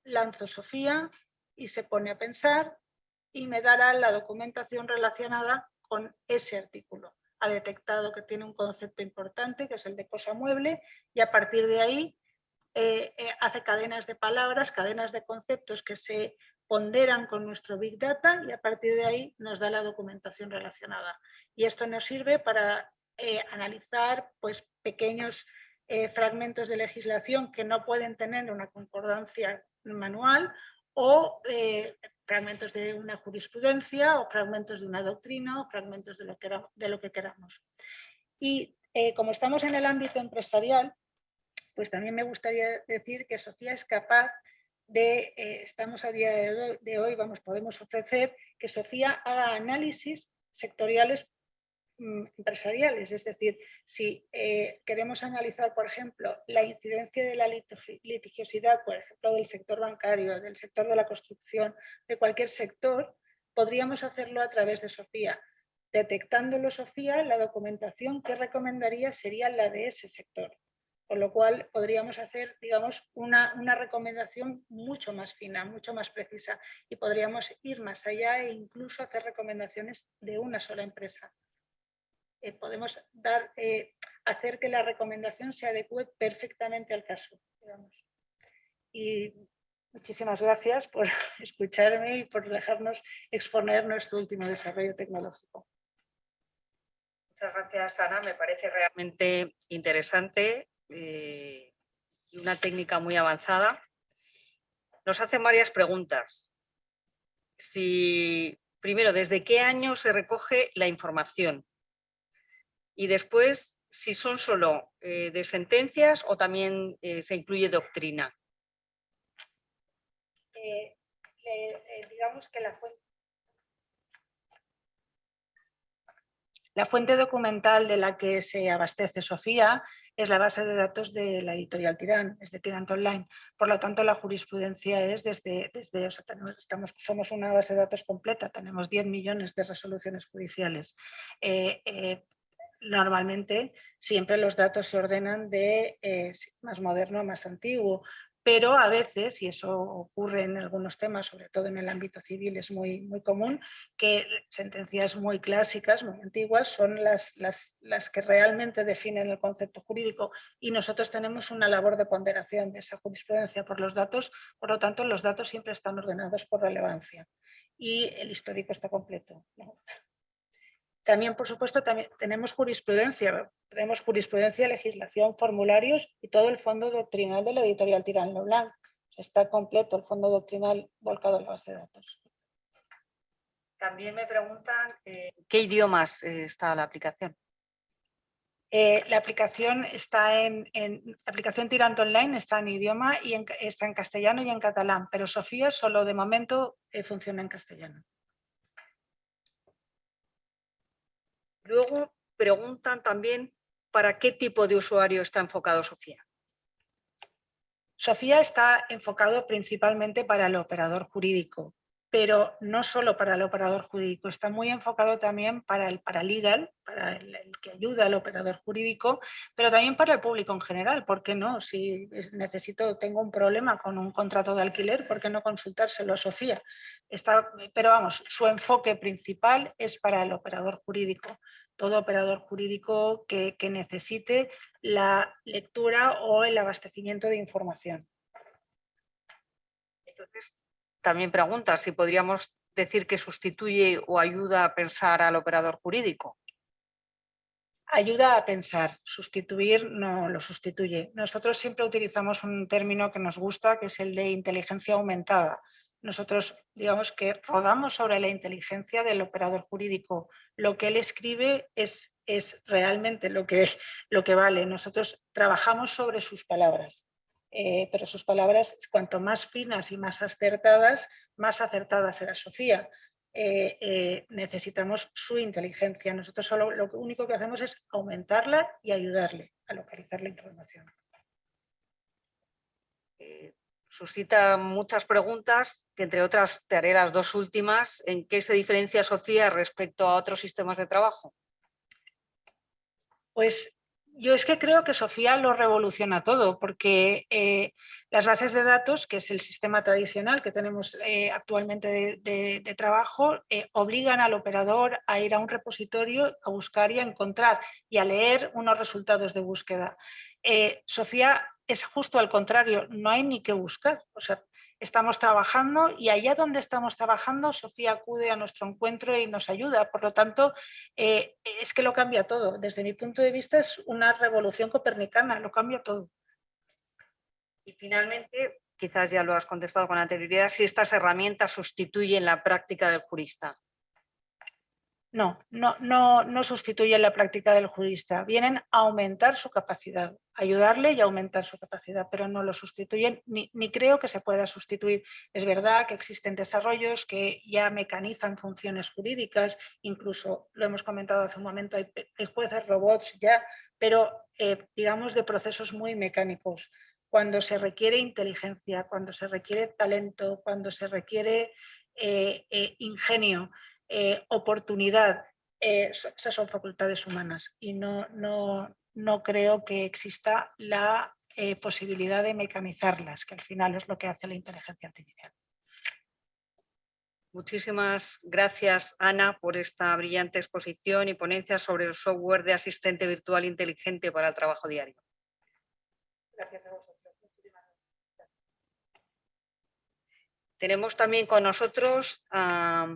lanzo Sofía y se pone a pensar y me dará la documentación relacionada con ese artículo. Ha detectado que tiene un concepto importante, que es el de cosa mueble, y a partir de ahí hace cadenas de palabras, cadenas de conceptos que se ponderan con nuestro Big Data y a partir de ahí nos da la documentación relacionada. Y esto nos sirve para analizar pues, pequeños fragmentos de legislación que no pueden tener una concordancia manual o fragmentos de una jurisprudencia o fragmentos de una doctrina o fragmentos de lo que queramos. Y como estamos en el ámbito empresarial, pues también me gustaría decir que Sofía es capaz de, estamos a día de hoy, podemos ofrecer que Sofía haga análisis sectoriales empresariales, es decir, si queremos analizar, por ejemplo, la incidencia de la litigiosidad, por ejemplo, del sector bancario, del sector de la construcción, de cualquier sector, podríamos hacerlo a través de Sofía. Detectándolo Sofía, la documentación que recomendaría sería la de ese sector. Con lo cual podríamos hacer, digamos, una recomendación mucho más fina, mucho más precisa y podríamos ir más allá e incluso hacer recomendaciones de una sola empresa. Podemos hacer que la recomendación se adecue perfectamente al caso, digamos. Y muchísimas gracias por escucharme y por dejarnos exponer nuestro último desarrollo tecnológico.
Muchas gracias, Ana. Me parece realmente interesante y una técnica muy avanzada. Nos hacen varias preguntas. Primero, ¿desde qué año se recoge la información? Y después, si son solo de sentencias o también se incluye doctrina.
Digamos que la fuente documental de la que se abastece Sofía es la base de datos de la editorial Tirán, es de Tirant Online. Por lo tanto, la jurisprudencia es somos una base de datos completa, tenemos 10 millones de resoluciones judiciales. Normalmente siempre los datos se ordenan de más moderno a más antiguo, pero a veces, y eso ocurre en algunos temas, sobre todo en el ámbito civil, es muy común, que sentencias muy clásicas, muy antiguas, son las que realmente definen el concepto jurídico y nosotros tenemos una labor de ponderación de esa jurisprudencia por los datos, por lo tanto los datos siempre están ordenados por relevancia y el histórico está completo, ¿no? También, por supuesto, tenemos jurisprudencia, legislación, formularios y todo el fondo doctrinal de la editorial Tirant Lo Blanc. Está completo el fondo doctrinal volcado en la base de datos.
También me preguntan ¿qué idiomas está la aplicación?
La aplicación aplicación Tirant Online está en idioma y está en castellano y en catalán, pero Sofía solo de momento funciona en castellano.
Luego preguntan también ¿para qué tipo de usuario está enfocado Sofía?
Sofía está enfocado principalmente para el operador jurídico. pero no solo para el operador jurídico, está muy enfocado también para el paralegal, para el que ayuda al operador jurídico, pero también para el público en general. ¿Por qué no? Si tengo un problema con un contrato de alquiler, ¿por qué no consultárselo a Sofía? Pero vamos, su enfoque principal es para el operador jurídico. Todo operador jurídico que necesite la lectura o el abastecimiento de información.
Entonces, también pregunta si podríamos decir que sustituye o ayuda a pensar al operador jurídico.
Ayuda a pensar, sustituir no lo sustituye. Nosotros siempre utilizamos un término que nos gusta, que es el de inteligencia aumentada. Nosotros, digamos que rodamos sobre la inteligencia del operador jurídico. Lo que él escribe es realmente lo que vale. Nosotros trabajamos sobre sus palabras, pero sus palabras, cuanto más finas y más acertadas será Sofía. Necesitamos su inteligencia. Nosotros solo lo único que hacemos es aumentarla y ayudarle a localizar la información.
Suscita muchas preguntas, que entre otras te haré las dos últimas. ¿En qué se diferencia Sofía respecto a otros sistemas de trabajo?
Pues yo es que creo que Sofía lo revoluciona todo, porque las bases de datos, que es el sistema tradicional que tenemos actualmente de trabajo, obligan al operador a ir a un repositorio, a buscar y a encontrar y a leer unos resultados de búsqueda. Sofía es justo al contrario, no hay ni que buscar. O sea, estamos trabajando y allá donde estamos trabajando, Sofía acude a nuestro encuentro y nos ayuda. Por lo tanto, es que lo cambia todo. Desde mi punto de vista es una revolución copernicana, lo cambia todo.
Y finalmente, quizás ya lo has contestado con anterioridad, si estas herramientas sustituyen la práctica del jurista.
No sustituyen la práctica del jurista, vienen a aumentar su capacidad, ayudarle y aumentar su capacidad, pero no lo sustituyen, ni creo que se pueda sustituir. Es verdad que existen desarrollos que ya mecanizan funciones jurídicas, incluso lo hemos comentado hace un momento, hay jueces robots ya, pero digamos de procesos muy mecánicos. Cuando se requiere inteligencia, cuando se requiere talento, cuando se requiere ingenio, oportunidad, esas son facultades humanas y no creo que exista la posibilidad de mecanizarlas, que al final es lo que hace la inteligencia artificial.
Muchísimas gracias, Ana, por esta brillante exposición y ponencia sobre el software de asistente virtual inteligente para el trabajo diario.
Gracias a vosotros.
Tenemos también con nosotros a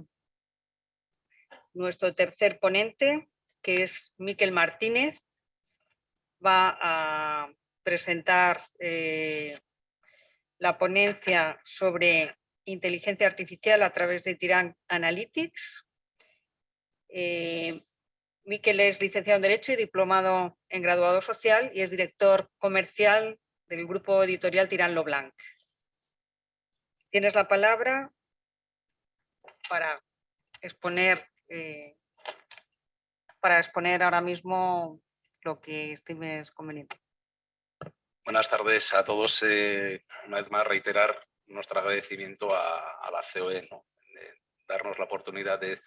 nuestro tercer ponente, que es Miquel Martínez. Va a presentar la ponencia sobre inteligencia artificial a través de Tirán Analytics. Miquel es licenciado en Derecho y diplomado en Graduado Social y es director comercial del grupo editorial Tirán Lo Blanc. Tienes la palabra para exponer ahora mismo lo que estimes conveniente.
Buenas tardes a todos. Una vez más reiterar nuestro agradecimiento a la COE, ¿no? De darnos la oportunidad de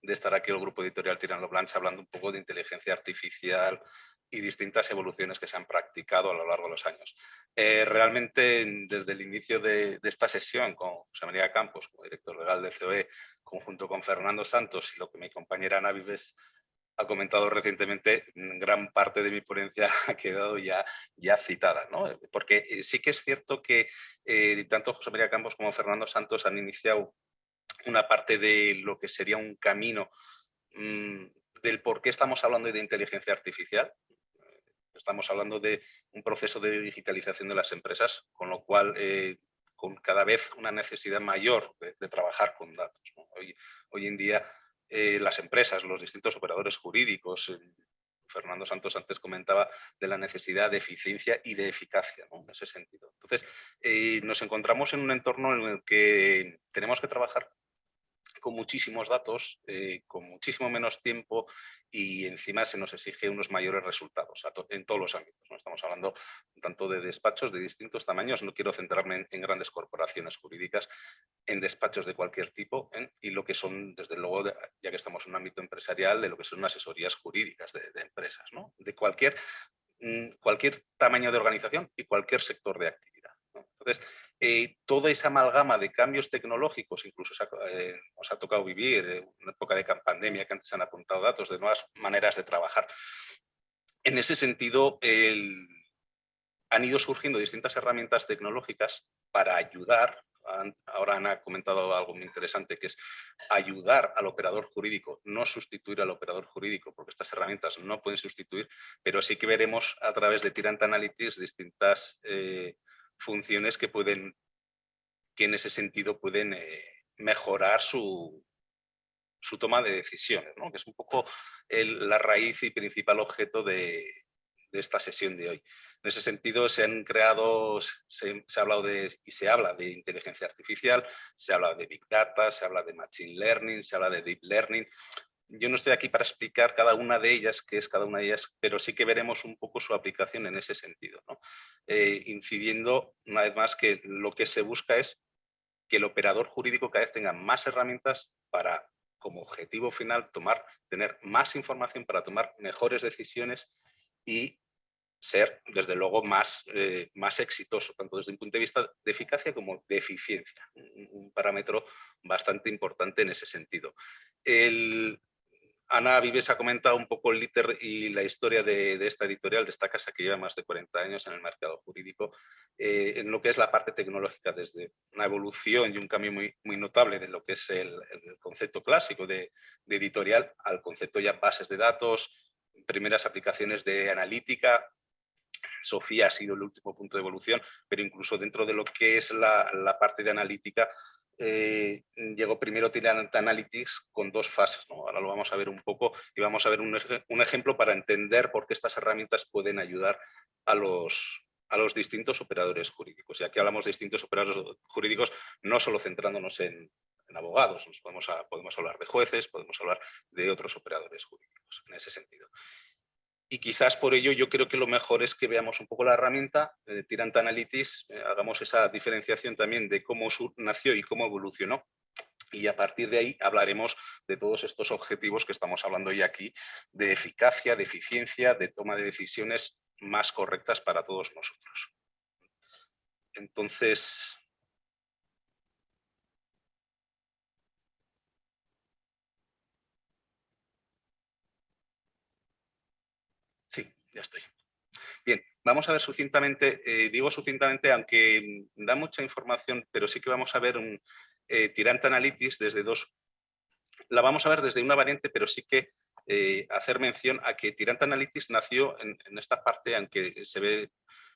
estar aquí el grupo editorial Tirán Lo Blanc hablando un poco de inteligencia artificial y distintas evoluciones que se han practicado a lo largo de los años. Realmente desde el inicio de esta sesión con José María Campos, como director legal de COE, conjunto con Fernando Santos y lo que mi compañera Ana Vives ha comentado recientemente, gran parte de mi ponencia ha quedado ya citada, ¿no? Porque sí que es cierto que tanto José María Campos como Fernando Santos han iniciado una parte de lo que sería un camino del por qué estamos hablando de inteligencia artificial. Estamos hablando de un proceso de digitalización de las empresas, con lo cual con cada vez una necesidad mayor de trabajar con datos, ¿no? Hoy en día las empresas, los distintos operadores jurídicos, Fernando Santos antes comentaba de la necesidad de eficiencia y de eficacia, ¿no? En ese sentido. Entonces, nos encontramos en un entorno en el que tenemos que trabajar con muchísimos datos, con muchísimo menos tiempo y encima se nos exige unos mayores resultados en todos los ámbitos, ¿no? Estamos hablando tanto de despachos de distintos tamaños, no quiero centrarme en grandes corporaciones jurídicas, en despachos de cualquier tipo, y lo que son, desde luego, ya que estamos en un ámbito empresarial, de lo que son asesorías jurídicas de empresas, ¿no? De cualquier tamaño de organización y cualquier sector de actividad, ¿no? Entonces, toda esa amalgama de cambios tecnológicos, incluso os ha tocado vivir una época de pandemia que antes han apuntado datos de nuevas maneras de trabajar. En ese sentido, han ido surgiendo distintas herramientas tecnológicas para ayudar. Ahora Ana ha comentado algo muy interesante, que es ayudar al operador jurídico, no sustituir al operador jurídico, porque estas herramientas no pueden sustituir, pero sí que veremos a través de Tyrant Analytics distintas funciones que en ese sentido pueden mejorar su toma de decisiones, ¿no? Que es un poco la raíz y principal objeto de esta sesión de hoy. En ese sentido se han creado, se ha hablado y se habla de inteligencia artificial, se habla de Big Data, se habla de Machine Learning, se habla de Deep Learning. Yo no estoy aquí para explicar cada una de ellas, qué es cada una de ellas, pero sí que veremos un poco su aplicación en ese sentido, ¿no? Incidiendo una vez más que lo que se busca es que el operador jurídico cada vez tenga más herramientas para, como objetivo final, tener más información para tomar mejores decisiones y ser, desde luego, más exitoso, tanto desde un punto de vista de eficacia como de eficiencia. Un parámetro bastante importante en ese sentido. Ana Vives ha comentado un poco el ITER y la historia de esta editorial, de esta casa que lleva más de 40 años en el mercado jurídico, en lo que es la parte tecnológica, desde una evolución y un cambio muy notable de lo que es el concepto clásico de editorial al concepto ya bases de datos, primeras aplicaciones de analítica. Sofía ha sido el último punto de evolución, pero incluso dentro de lo que es la parte de analítica, llegó primero Tyrant Analytics con 2 fases, ¿no? Ahora lo vamos a ver un poco y vamos a ver un ejemplo para entender por qué estas herramientas pueden ayudar a los distintos operadores jurídicos. Y aquí hablamos de distintos operadores jurídicos, no solo centrándonos en abogados, podemos hablar de jueces, podemos hablar de otros operadores jurídicos en ese sentido. Y quizás por ello yo creo que lo mejor es que veamos un poco la herramienta de Tyrant Analytics, hagamos esa diferenciación también de cómo nació y cómo evolucionó. Y a partir de ahí hablaremos de todos estos objetivos que estamos hablando hoy aquí, de eficacia, de eficiencia, de toma de decisiones más correctas para todos nosotros. Entonces, sí, ya estoy. Bien, vamos a ver sucintamente, digo sucintamente aunque da mucha información, pero sí que vamos a ver un Tyrant Analytics desde la vamos a ver desde una variante, pero sí que hacer mención a que Tyrant Analytics nació en esta parte, aunque se ve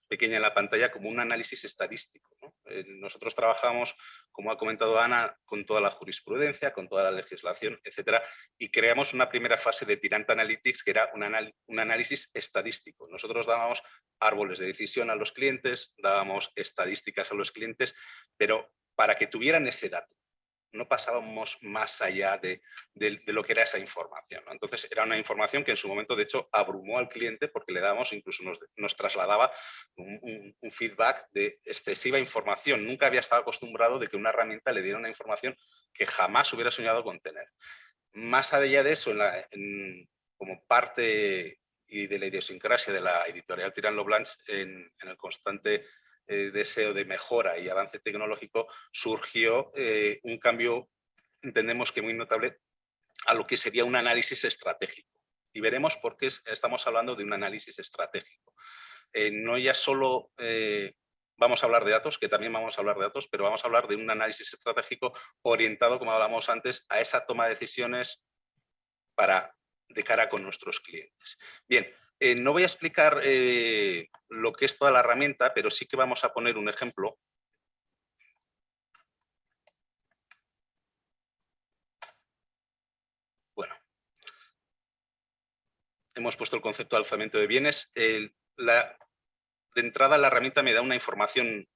pequeña en la pantalla, como un análisis estadístico, ¿no? Nosotros trabajamos, como ha comentado Ana, con toda la jurisprudencia, con toda la legislación, etcétera, y creamos una primera fase de Tyrant Analytics que era un análisis estadístico. Nosotros dábamos árboles de decisión a los clientes, dábamos estadísticas a los clientes, pero para que tuvieran ese dato. No pasábamos más allá de lo que era esa información, ¿no? Entonces era una información que en su momento de hecho abrumó al cliente porque le dábamos, incluso nos trasladaba un feedback de excesiva información. Nunca había estado acostumbrado de que una herramienta le diera una información que jamás hubiera soñado con tener. Más allá de eso, como parte y de la idiosincrasia de la editorial Tirant lo Blanch, en el constante deseo de mejora y avance tecnológico, surgió un cambio, entendemos que muy notable, a lo que sería un análisis estratégico. Y veremos por qué estamos hablando de un análisis estratégico. No ya solo vamos a hablar de datos, que también vamos a hablar de datos, pero vamos a hablar de un análisis estratégico orientado, como hablamos antes, a esa toma de decisiones de cara con nuestros clientes. Bien, no voy a explicar lo que es toda la herramienta, pero sí que vamos a poner un ejemplo. Bueno, hemos puesto el concepto de alzamiento de bienes. De entrada, la herramienta me da una información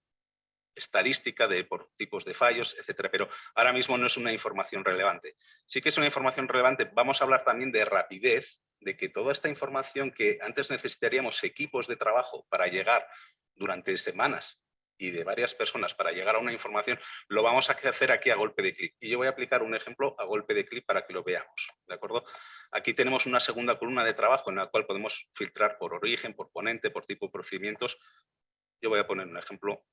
estadística por tipos de fallos, etcétera, pero ahora mismo no es una información relevante. Sí que es una información relevante. Vamos a hablar también de rapidez, de que toda esta información que antes necesitaríamos equipos de trabajo para llegar durante semanas y de varias personas para llegar a una información, lo vamos a hacer aquí a golpe de clic. Y yo voy a aplicar un ejemplo a golpe de clic para que lo veamos, ¿de acuerdo? Aquí tenemos una segunda columna de trabajo en la cual podemos filtrar por origen, por ponente, por tipo de procedimientos. Yo voy a poner un ejemplo.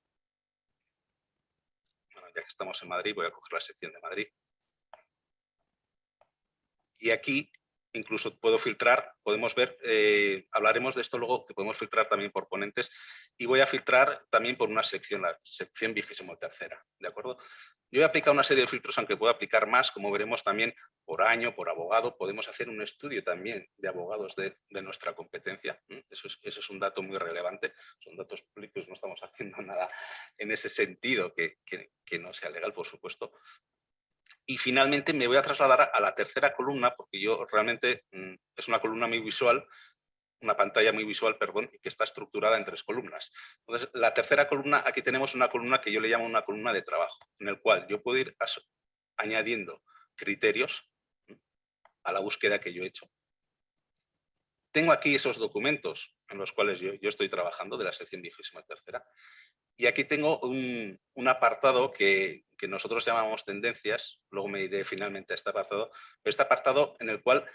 Bueno, ya que estamos en Madrid, voy a coger la sección de Madrid. Y aquí incluso puedo filtrar, podemos ver, hablaremos de esto luego, que podemos filtrar también por ponentes, y voy a filtrar también por una sección, la sección 23ª, ¿de acuerdo? Yo he aplicado una serie de filtros, aunque puedo aplicar más, como veremos también por año, por abogado, podemos hacer un estudio también de abogados de nuestra competencia. Eso es un dato muy relevante, son datos públicos, no estamos haciendo nada en ese sentido que no sea legal, por supuesto. Y finalmente me voy a trasladar a la tercera columna, porque yo realmente es una columna muy visual, una pantalla muy visual, perdón, y que está estructurada en 3 columnas. Entonces, la tercera columna, aquí tenemos una columna que yo le llamo una columna de trabajo, en el cual yo puedo ir añadiendo criterios a la búsqueda que yo he hecho. Tengo aquí esos documentos en los cuales yo estoy trabajando de la sección 23ª. Y aquí tengo un apartado que nosotros llamamos tendencias, luego me iré finalmente a este apartado en el cual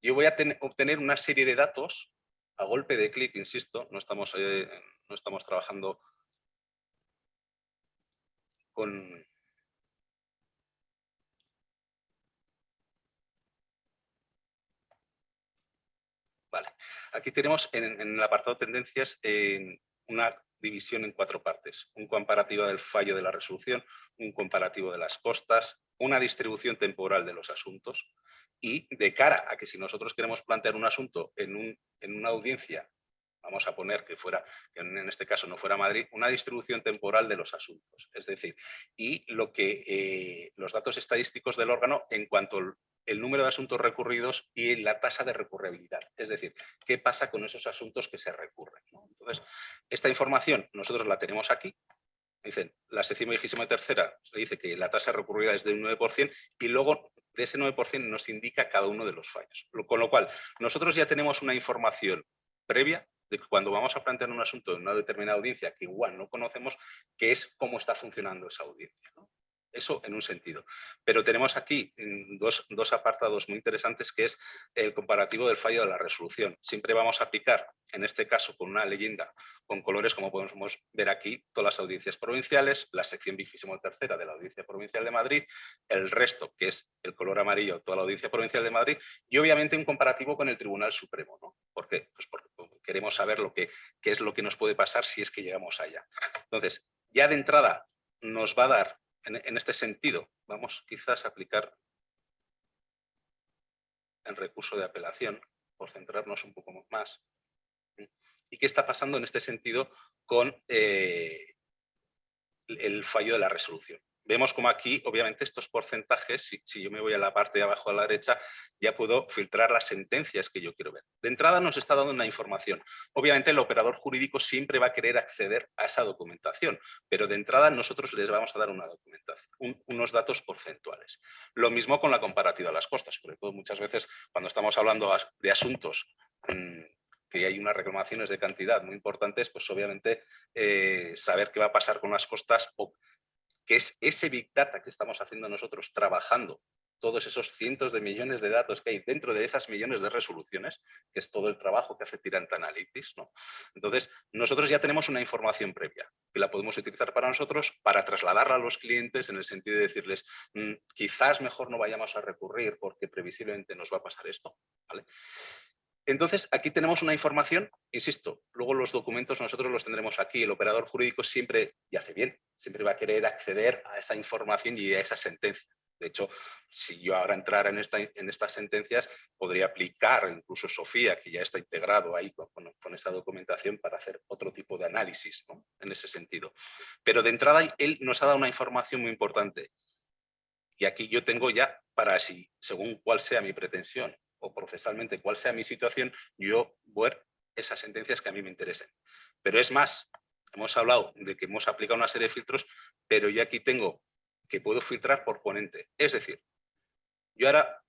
yo voy a obtener una serie de datos a golpe de clic, insisto, no estamos trabajando con... Vale, aquí tenemos en el apartado tendencias una división en 4 partes. Un comparativo del fallo de la resolución, un comparativo de las costas, una distribución temporal de los asuntos y de cara a que si nosotros queremos plantear un asunto en una audiencia, vamos a poner que en este caso no fuera Madrid, una distribución temporal de los asuntos. Es decir, y los datos estadísticos del órgano en cuanto el número de asuntos recurridos y la tasa de recurribilidad. Es decir, qué pasa con esos asuntos que se recurren, ¿no? Entonces, esta información nosotros la tenemos aquí. Dicen, la sección 23ª se dice que la tasa de recurribilidad es de un 9% y luego de ese 9% nos indica cada uno de los fallos. Con lo cual, nosotros ya tenemos una información previa de que cuando vamos a plantear un asunto en una determinada audiencia que igual no conocemos, que es cómo está funcionando esa audiencia, ¿no? Eso en un sentido. Pero tenemos aquí dos apartados muy interesantes, que es el comparativo del fallo de la resolución. Siempre vamos a aplicar, en este caso con una leyenda, con colores, como podemos ver aquí, todas las audiencias provinciales, la sección 23ª de la Audiencia Provincial de Madrid, el resto, que es el color amarillo, toda la Audiencia Provincial de Madrid, y obviamente un comparativo con el Tribunal Supremo, ¿no? ¿Por qué? Pues porque queremos saber qué es lo que nos puede pasar si es que llegamos allá. Entonces, ya de entrada nos va a dar, en este sentido, vamos quizás a aplicar el recurso de apelación, por centrarnos un poco más. ¿Y qué está pasando en este sentido con el fallo de la resolución? Vemos como aquí, obviamente, estos porcentajes, si yo me voy a la parte de abajo a la derecha, ya puedo filtrar las sentencias que yo quiero ver. De entrada nos está dando una información. Obviamente el operador jurídico siempre va a querer acceder a esa documentación, pero de entrada nosotros les vamos a dar una documentación, unos datos porcentuales. Lo mismo con la comparativa de las costas, sobre todo muchas veces cuando estamos hablando de asuntos que hay unas reclamaciones de cantidad muy importantes, pues obviamente saber qué va a pasar con las costas o que es ese Big Data que estamos haciendo nosotros trabajando, todos esos cientos de millones de datos que hay dentro de esas millones de resoluciones, que es todo el trabajo que hace Tirant Analytics, ¿no? Entonces, nosotros ya tenemos una información previa que la podemos utilizar para nosotros, para trasladarla a los clientes en el sentido de decirles, quizás mejor no vayamos a recurrir porque previsiblemente nos va a pasar esto, ¿vale? Entonces, aquí tenemos una información, insisto, luego los documentos nosotros los tendremos aquí. El operador jurídico siempre, y hace bien, siempre va a querer acceder a esa información y a esa sentencia. De hecho, si yo ahora entrara en estas sentencias, podría aplicar incluso Sofía, que ya está integrado ahí con esa documentación para hacer otro tipo de análisis, ¿no? En ese sentido. Pero de entrada, él nos ha dado una información muy importante. Y aquí yo tengo ya, para si, según cuál sea mi pretensión, o procesalmente cuál sea mi situación, yo ver esas sentencias que a mí me interesen. Pero es más, hemos hablado de que hemos aplicado una serie de filtros, pero yo aquí tengo que puedo filtrar por ponente. Es decir, yo ahora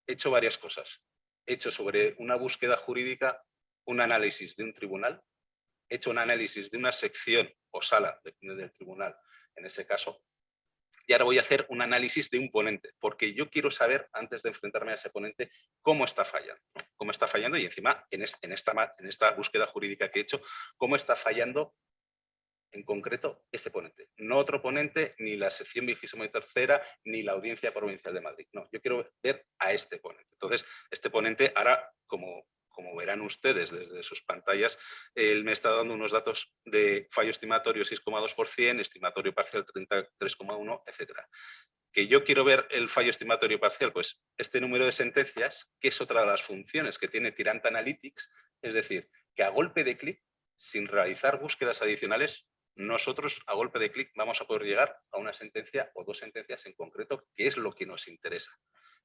he hecho varias cosas. He hecho sobre una búsqueda jurídica un análisis de un tribunal, he hecho un análisis de una sección o sala, depende del tribunal en ese caso, y ahora voy a hacer un análisis de un ponente, porque yo quiero saber, antes de enfrentarme a ese ponente, cómo está fallando. ¿No? Cómo está fallando y encima, en esta búsqueda jurídica que he hecho, cómo está fallando en concreto ese ponente. No otro ponente, ni la sección 23ª, ni la Audiencia Provincial de Madrid. No, yo quiero ver a este ponente. Entonces, este ponente ahora, como verán ustedes desde sus pantallas, él me está dando unos datos de fallo estimatorio 6,2%, estimatorio parcial 33,1%, etcétera. Que yo quiero ver el fallo estimatorio parcial, pues este número de sentencias, que es otra de las funciones que tiene Tirant Analytics, es decir, que a golpe de clic, sin realizar búsquedas adicionales, nosotros a golpe de clic vamos a poder llegar a una sentencia o dos sentencias en concreto, que es lo que nos interesa.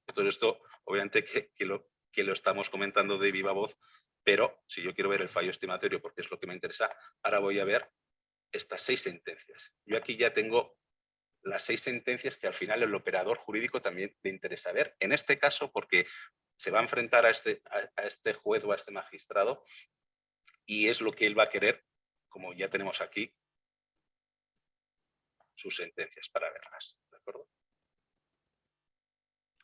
Entonces esto, obviamente, que lo estamos comentando de viva voz, pero si yo quiero ver el fallo estimatorio, porque es lo que me interesa, ahora voy a ver estas 6 sentencias. Yo aquí ya tengo las 6 sentencias que al final el operador jurídico también le interesa ver. En este caso, porque se va a enfrentar a este juez o a este magistrado y es lo que él va a querer, como ya tenemos aquí, sus sentencias para verlas. ¿De acuerdo?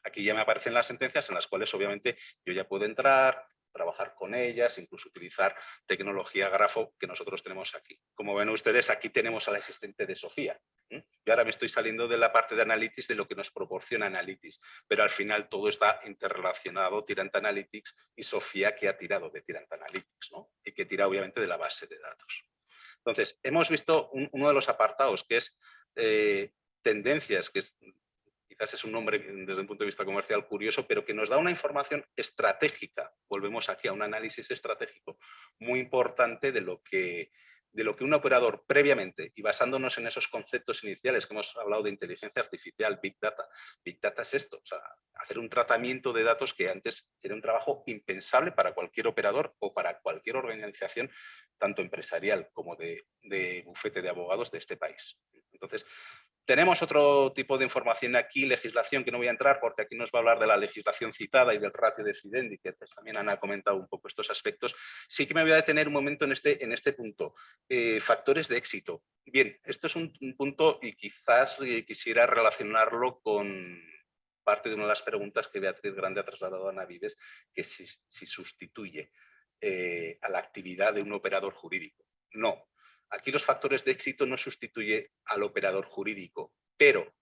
Aquí ya me aparecen las sentencias en las cuales obviamente yo ya puedo entrar, trabajar con ellas, incluso utilizar tecnología grafo que nosotros tenemos aquí. Como ven ustedes, aquí tenemos al asistente de Sofía. Yo ahora me estoy saliendo de la parte de Analytics, de lo que nos proporciona Analytics, pero al final todo está interrelacionado, Tirant Analytics y Sofía, que ha tirado de Tirant Analytics, ¿no? Y que tira obviamente de la base de datos. Entonces, hemos visto uno de los apartados que es tendencias, que quizás es un nombre desde un punto de vista comercial curioso, pero que nos da una información estratégica. Volvemos aquí a un análisis estratégico muy importante de lo que un operador previamente, y basándonos en esos conceptos iniciales que hemos hablado de inteligencia artificial, Big Data. Big Data es esto, o sea, hacer un tratamiento de datos que antes era un trabajo impensable para cualquier operador o para cualquier organización, tanto empresarial como de bufete de abogados de este país. Entonces, tenemos otro tipo de información aquí, legislación, que no voy a entrar porque aquí nos va a hablar de la legislación citada y del ratio decidendi, que también Ana ha comentado un poco estos aspectos. Sí que me voy a detener un momento en este punto. Factores de éxito. Bien, esto es un punto y quizás quisiera relacionarlo con parte de una de las preguntas que Beatriz Grande ha trasladado a Ana Vives, que si sustituye a la actividad de un operador jurídico. No. Aquí los factores de éxito no sustituye al operador jurídico, pero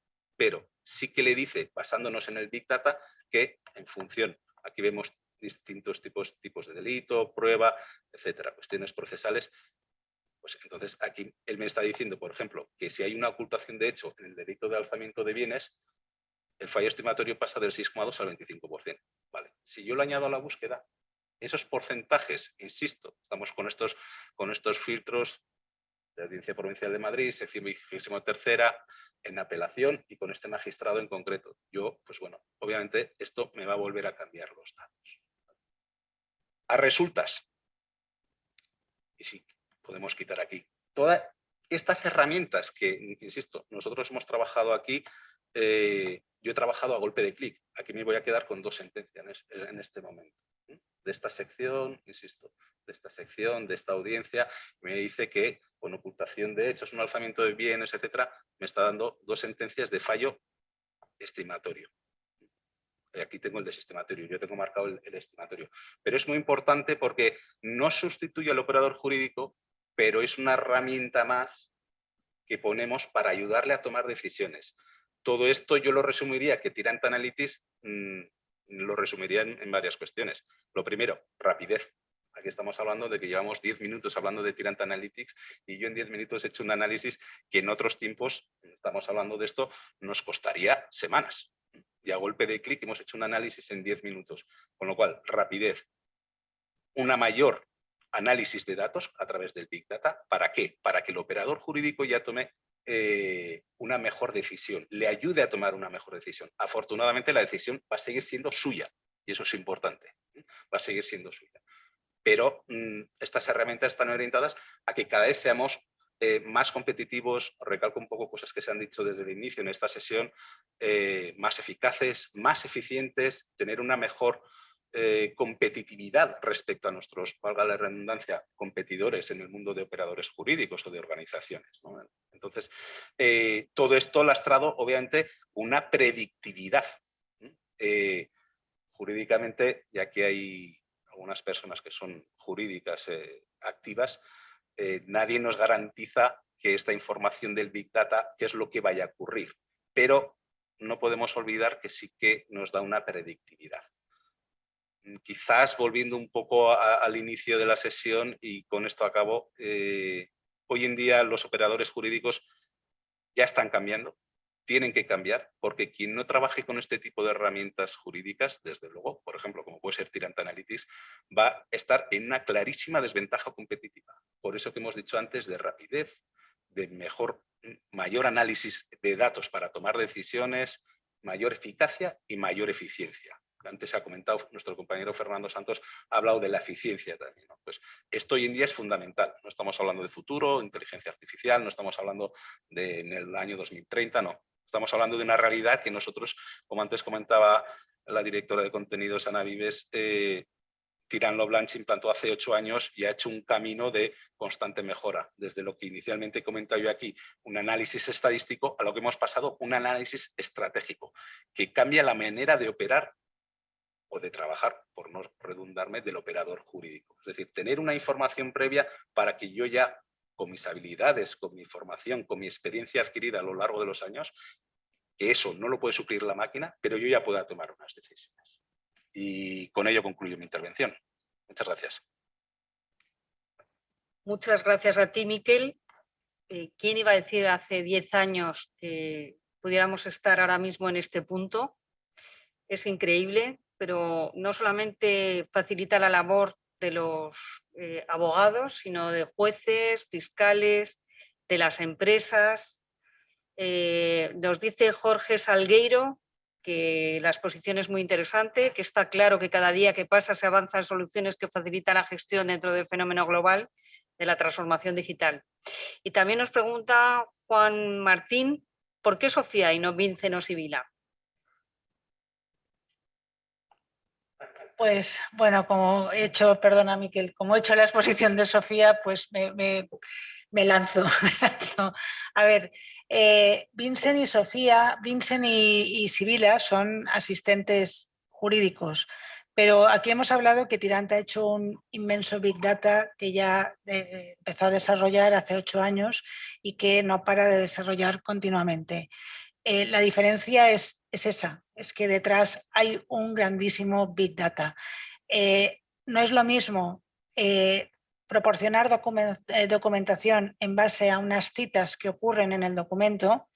sí que le dice, basándonos en el Big Data, que en función, aquí vemos distintos tipos de delito, prueba, etcétera, cuestiones procesales, pues entonces aquí él me está diciendo, por ejemplo, que si hay una ocultación de hecho en el delito de alzamiento de bienes, el fallo estimatorio pasa del 6,2 al 25%. Vale. Si yo lo añado a la búsqueda, esos porcentajes, insisto, estamos con estos filtros de Audiencia Provincial de Madrid, sección 23ª, en apelación y con este magistrado en concreto. Yo, pues bueno, obviamente esto me va a volver a cambiar los datos. A resultas, y sí, podemos quitar aquí, todas estas herramientas que, insisto, nosotros hemos trabajado aquí, yo he trabajado a golpe de clic. Aquí me voy a quedar con 2 sentencias en este momento. De esta sección, insisto, de esta sección, de esta audiencia, me dice que con ocultación de hechos, un alzamiento de bienes, etcétera, me está dando 2 sentencias de fallo estimatorio. Y aquí tengo el desestimatorio, yo tengo marcado el estimatorio. Pero es muy importante porque no sustituye al operador jurídico, pero es una herramienta más que ponemos para ayudarle a tomar decisiones. Todo esto yo lo resumiría, que Tirant Analytics lo resumiría en varias cuestiones. Lo primero, rapidez. Aquí estamos hablando de que llevamos 10 minutos hablando de Tirant Analytics y yo en 10 minutos he hecho un análisis que en otros tiempos, estamos hablando de esto, nos costaría semanas. Y a golpe de clic hemos hecho un análisis en 10 minutos. Con lo cual, rapidez. Una mayor análisis de datos a través del Big Data. ¿Para qué? Para que el operador jurídico ya tome una mejor decisión, le ayude a tomar una mejor decisión. Afortunadamente la decisión va a seguir siendo suya y eso es importante, va a seguir siendo suya. Pero estas herramientas están orientadas a que cada vez seamos más competitivos, recalco un poco cosas que se han dicho desde el inicio en esta sesión, más eficaces, más eficientes, tener una mejor competitividad respecto a nuestros, valga la redundancia, competidores en el mundo de operadores jurídicos o de organizaciones, ¿no? Entonces, todo esto lastrado, obviamente, una predictividad. Jurídicamente, ya que hay algunas personas que son jurídicas activas, nadie nos garantiza que esta información del Big Data, qué es lo que vaya a ocurrir, pero no podemos olvidar que sí que nos da una predictividad. Quizás volviendo un poco al inicio de la sesión, y con esto acabo, hoy en día los operadores jurídicos ya están cambiando, tienen que cambiar, porque quien no trabaje con este tipo de herramientas jurídicas, desde luego, por ejemplo, como puede ser Tirant Analytics, va a estar en una clarísima desventaja competitiva. Por eso que hemos dicho antes de rapidez, de mayor análisis de datos para tomar decisiones, mayor eficacia y mayor eficiencia. Antes ha comentado nuestro compañero Fernando Santos, ha hablado de la eficiencia también, ¿no? Pues esto hoy en día es fundamental. No estamos hablando de futuro, inteligencia artificial, no estamos hablando de en el año 2030, no. Estamos hablando de una realidad que nosotros, como antes comentaba la directora de contenidos, Ana Vives, Tirant lo Blanch implantó hace 8 años y ha hecho un camino de constante mejora. Desde lo que inicialmente he comentado yo aquí, un análisis estadístico, a lo que hemos pasado, un análisis estratégico, que cambia la manera de operar o de trabajar, por no redundarme, del operador jurídico. Es decir, tener una información previa para que yo ya, con mis habilidades, con mi formación, con mi experiencia adquirida a lo largo de los años, que eso no lo puede suplir la máquina, pero yo ya pueda tomar unas decisiones. Y con ello concluyo mi intervención. Muchas gracias.
Muchas gracias a ti, Miquel. ¿Quién iba a decir hace 10 años que pudiéramos estar ahora mismo en este punto? Es increíble, pero no solamente facilita la labor de los abogados, sino de jueces, fiscales, de las empresas. Nos dice Jorge Salgueiro que la exposición es muy interesante, que está claro que cada día que pasa se avanza en soluciones que facilitan la gestión dentro del fenómeno global de la transformación digital. Y también nos pregunta Juan Martín, ¿por qué Sofía y no Vincent o Sibila?
Pues bueno, como he hecho, perdona Miquel, como he hecho la exposición de Sofía, pues me lanzo. A ver, Vincent y Sofía, Vincent y Sibila son asistentes jurídicos, pero aquí hemos hablado que Tirant ha hecho un inmenso Big Data que ya empezó a desarrollar hace 8 años y que no para de desarrollar continuamente. La diferencia es esa, es que detrás hay un grandísimo Big Data. No es lo mismo proporcionar documentación en base a unas citas que ocurren en el documento.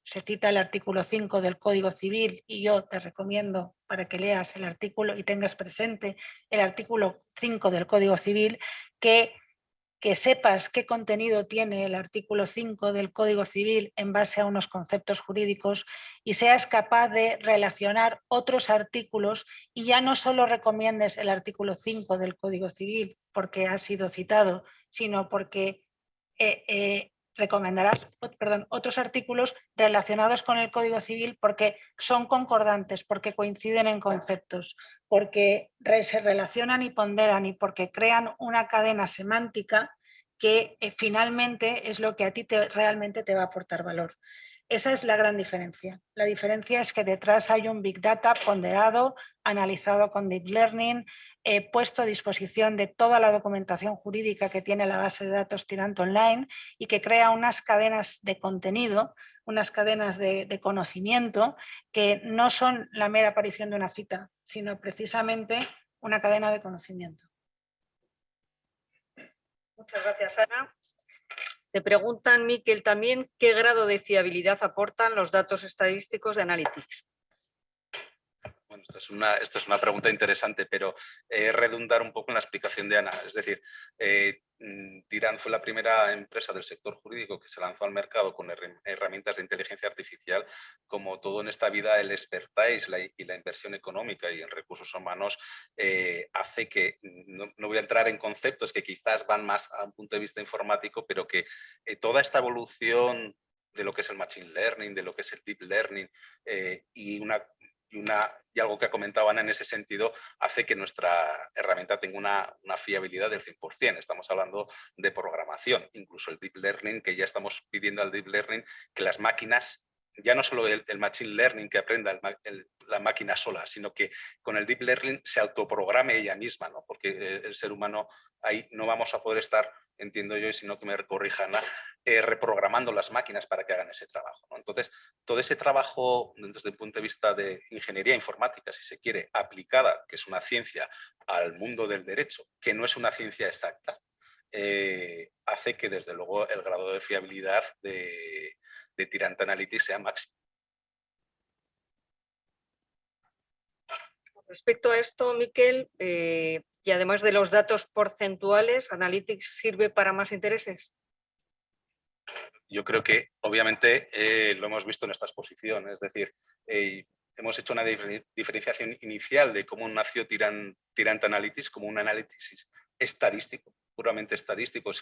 Se cita el artículo 5 del Código Civil y yo te recomiendo para que leas el artículo y tengas presente el artículo 5 del Código Civil, que sepas qué contenido tiene el artículo 5 del Código Civil en base a unos conceptos jurídicos y seas capaz de relacionar otros artículos y ya no solo recomiendes el artículo 5 del Código Civil porque ha sido citado, sino porque recomendarás otros artículos relacionados con el Código Civil porque son concordantes, porque coinciden en conceptos, porque se relacionan y ponderan y porque crean una cadena semántica que finalmente es lo que a ti realmente te va a aportar valor. Esa es la gran diferencia. La diferencia es que detrás hay un Big Data ponderado, analizado con Deep Learning, puesto a disposición de toda la documentación jurídica que tiene la base de datos Tirant Online y que crea unas cadenas de contenido, unas cadenas de conocimiento que no son la mera aparición de una cita, sino precisamente una cadena de conocimiento.
Muchas gracias, Ana. Te preguntan, Miquel, también qué grado de fiabilidad aportan los datos estadísticos de Analytics.
Bueno, Esta es una pregunta interesante, pero redundar un poco en la explicación de Ana. Es decir, Tirán fue la primera empresa del sector jurídico que se lanzó al mercado con herramientas de inteligencia artificial. Como todo en esta vida, el expertise y la inversión económica y en recursos humanos hace que, no voy a entrar en conceptos que quizás van más a un punto de vista informático, pero que toda esta evolución de lo que es el machine learning, de lo que es el deep learning y algo que ha comentado Ana en ese sentido hace que nuestra herramienta tenga una fiabilidad del 100%. Estamos hablando de programación, incluso el deep learning, que ya estamos pidiendo al deep learning que las máquinas, ya no solo el machine learning que aprenda la máquina sola, sino que con el deep learning se autoprograme ella misma, ¿no? Porque el ser humano ahí no vamos a poder estar, entiendo yo, y si no que me corrijan, reprogramando las máquinas para que hagan ese trabajo, ¿no? Entonces, todo ese trabajo desde el punto de vista de ingeniería informática, si se quiere, aplicada, que es una ciencia, al mundo del derecho, que no es una ciencia exacta, hace que desde luego el grado de fiabilidad de Tirant Analytics sea máximo.
Respecto a esto, Miquel, y además de los datos porcentuales, ¿Analytics sirve para más intereses?
Yo creo que obviamente lo hemos visto en esta exposición, es decir, hemos hecho una diferenciación inicial de cómo nació Tirant Analytics como un análisis estadístico, puramente estadístico,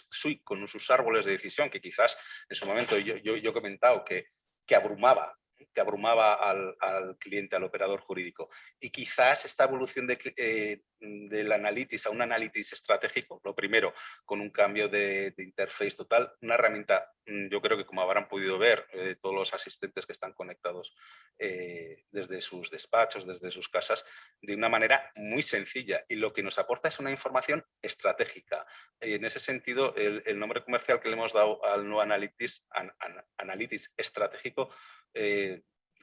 con sus árboles de decisión, que quizás en su momento yo he comentado que abrumaba al cliente, al operador jurídico. Y quizás esta evolución del análisis a un análisis estratégico, lo primero, con un cambio de interface total, una herramienta, yo creo que como habrán podido ver todos los asistentes que están conectados desde sus despachos, desde sus casas, de una manera muy sencilla. Y lo que nos aporta es una información estratégica. Y en ese sentido, el nombre comercial que le hemos dado al nuevo análisis estratégico,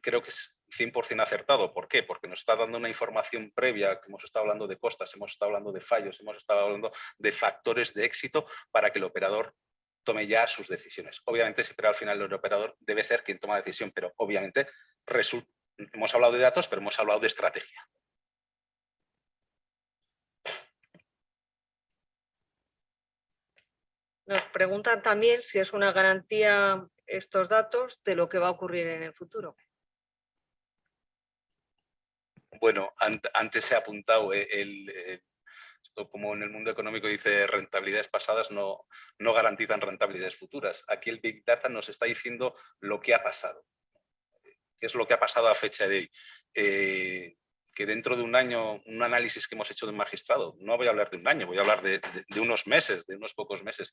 creo que es 100% acertado. ¿Por qué? Porque nos está dando una información previa, que hemos estado hablando de costas, hemos estado hablando de fallos, hemos estado hablando de factores de éxito para que el operador tome ya sus decisiones. Obviamente siempre al final el operador debe ser quien toma la decisión, pero obviamente hemos hablado de datos, pero hemos hablado de estrategia.
Nos preguntan también si es una garantía estos datos de lo que va a ocurrir en el futuro.
Bueno, antes se ha apuntado esto, como en el mundo económico dice, rentabilidades pasadas no garantizan rentabilidades futuras. Aquí el Big Data nos está diciendo lo que ha pasado. ¿Qué es lo que ha pasado a fecha de hoy? Que dentro de un año, un análisis que hemos hecho de un magistrado, no voy a hablar de un año, voy a hablar de unos meses, de unos pocos meses,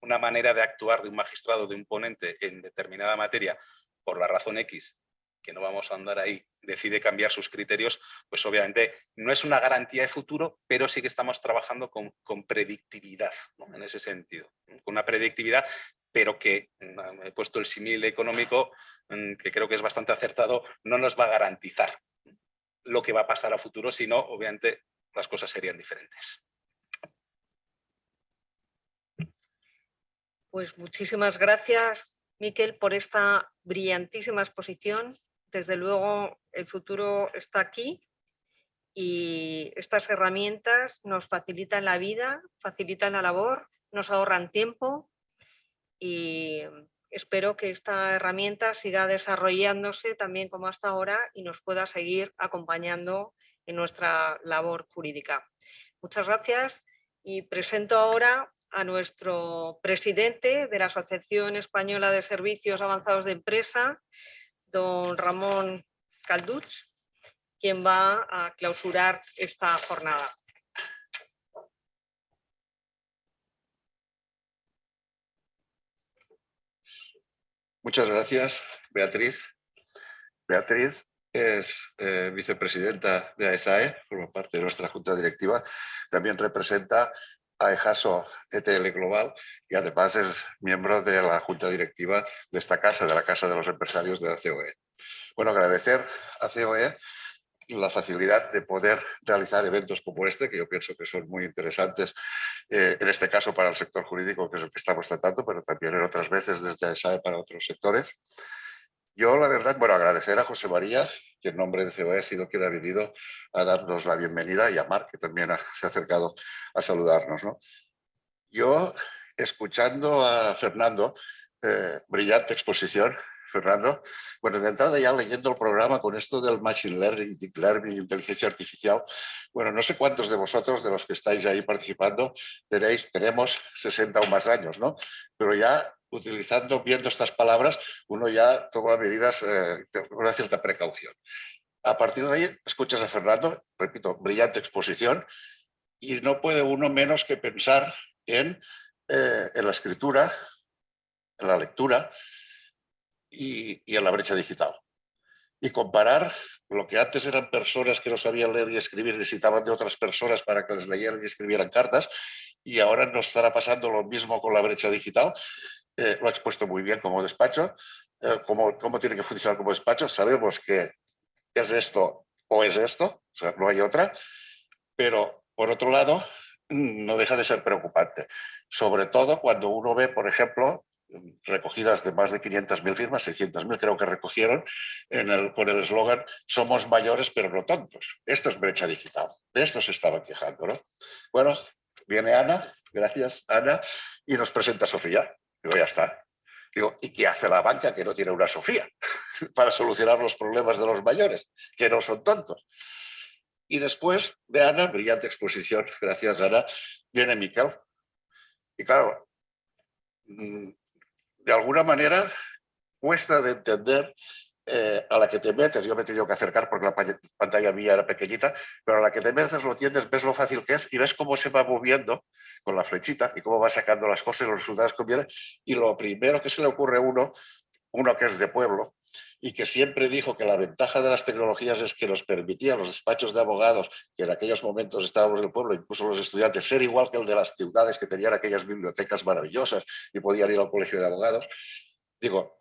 una manera de actuar de un magistrado, de un ponente en determinada materia, por la razón X, que no vamos a andar ahí, decide cambiar sus criterios, pues obviamente no es una garantía de futuro, pero sí que estamos trabajando con predictividad, ¿no? En ese sentido, con una predictividad, pero que, he puesto el símil económico, que creo que es bastante acertado, no nos va a garantizar lo que va a pasar a futuro, sino obviamente las cosas serían diferentes.
Pues muchísimas gracias, Miquel, por esta brillantísima exposición. Desde luego, el futuro está aquí y estas herramientas nos facilitan la vida, facilitan la labor, nos ahorran tiempo y espero que esta herramienta siga desarrollándose también como hasta ahora y nos pueda seguir acompañando en nuestra labor jurídica. Muchas gracias y presento ahora a nuestro presidente de la Asociación Española de Servicios Avanzados de Empresa, don Ramón Calduch, quien va a clausurar esta jornada.
Muchas gracias, Beatriz. Beatriz es vicepresidenta de AESAE, forma parte de nuestra junta directiva, también representa a EJASO ETL Global y además es miembro de la junta directiva de esta casa, de la Casa de los Empresarios de la COE. Bueno, agradecer a COE la facilidad de poder realizar eventos como este, que yo pienso que son muy interesantes, en este caso para el sector jurídico, que es el que estamos tratando, pero también en otras veces desde AESAE para otros sectores. Yo, la verdad, bueno, agradecer a José María que en nombre de COE ha sido quien ha venido a darnos la bienvenida, y a Marc, que también se ha acercado a saludarnos, ¿no? Yo, escuchando a Fernando, brillante exposición, Fernando. Bueno, de entrada ya leyendo el programa con esto del Machine Learning, Deep Learning, inteligencia artificial, bueno, no sé cuántos de vosotros, de los que estáis ahí participando, tenemos 60 o más años, ¿no? Pero ya viendo estas palabras, uno ya toma medidas con una cierta precaución. A partir de ahí, escuchas a Fernando, repito, brillante exposición, y no puede uno menos que pensar en la escritura, en la lectura, y en la brecha digital. Y comparar lo que antes eran personas que no sabían leer y escribir, necesitaban de otras personas para que les leyeran y escribieran cartas, y ahora nos estará pasando lo mismo con la brecha digital. Lo ha expuesto muy bien como despacho, cómo tiene que funcionar como despacho. Sabemos que es esto o es esto, o sea, no hay otra, pero por otro lado no deja de ser preocupante, sobre todo cuando uno ve, por ejemplo, recogidas de más de 500.000 firmas, 600.000 creo que recogieron, con el eslogan "somos mayores pero no tontos". Esto es brecha digital, de esto se estaban quejando, ¿no? Bueno, viene Ana, gracias Ana, y nos presenta a Sofía. Digo, ya está. Digo, ¿y qué hace la banca que no tiene una Sofía para solucionar los problemas de los mayores, que no son tontos? Y después de Ana, brillante exposición, gracias Ana, viene Miquel. Y claro, de alguna manera cuesta de entender a la que te metes. Yo me he tenido que acercar porque la pantalla mía era pequeñita, pero a la que te metes lo entiendes, ves lo fácil que es y ves cómo se va moviendo con la flechita y cómo va sacando las cosas y los resultados que vienen. Y lo primero que se le ocurre a uno que es de pueblo y que siempre dijo que la ventaja de las tecnologías es que nos permitía a los despachos de abogados, que en aquellos momentos estábamos en el pueblo, incluso los estudiantes, ser igual que el de las ciudades, que tenían aquellas bibliotecas maravillosas y podían ir al colegio de abogados. Digo,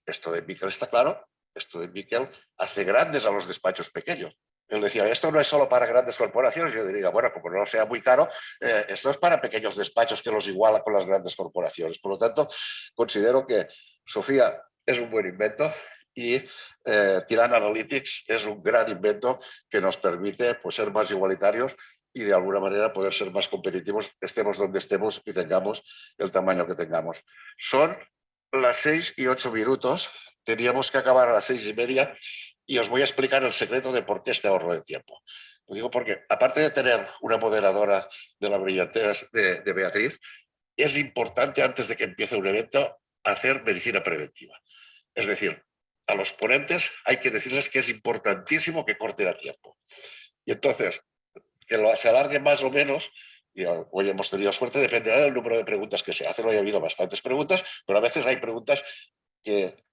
esto de Miquel está claro, esto de Miquel hace grandes a los despachos pequeños. Él decía, esto no es solo para grandes corporaciones. Yo diría, bueno, como no sea muy caro, esto es para pequeños despachos que los iguala con las grandes corporaciones. Por lo tanto, considero que Sofía es un buen invento y Tirana Analytics es un gran invento que nos permite pues, ser más igualitarios y de alguna manera poder ser más competitivos, estemos donde estemos y tengamos el tamaño que tengamos. Son las 6:08, teníamos que acabar a las 6:30 y os voy a explicar el secreto de por qué este ahorro de tiempo. Lo digo porque, aparte de tener una moderadora de la brillantez de Beatriz, es importante antes de que empiece un evento hacer medicina preventiva. Es decir, a los ponentes hay que decirles que es importantísimo que corten a tiempo. Y entonces, que se alargue más o menos, y hoy hemos tenido suerte, dependerá del número de preguntas que se hacen. Hoy ha habido bastantes preguntas, pero a veces hay preguntas que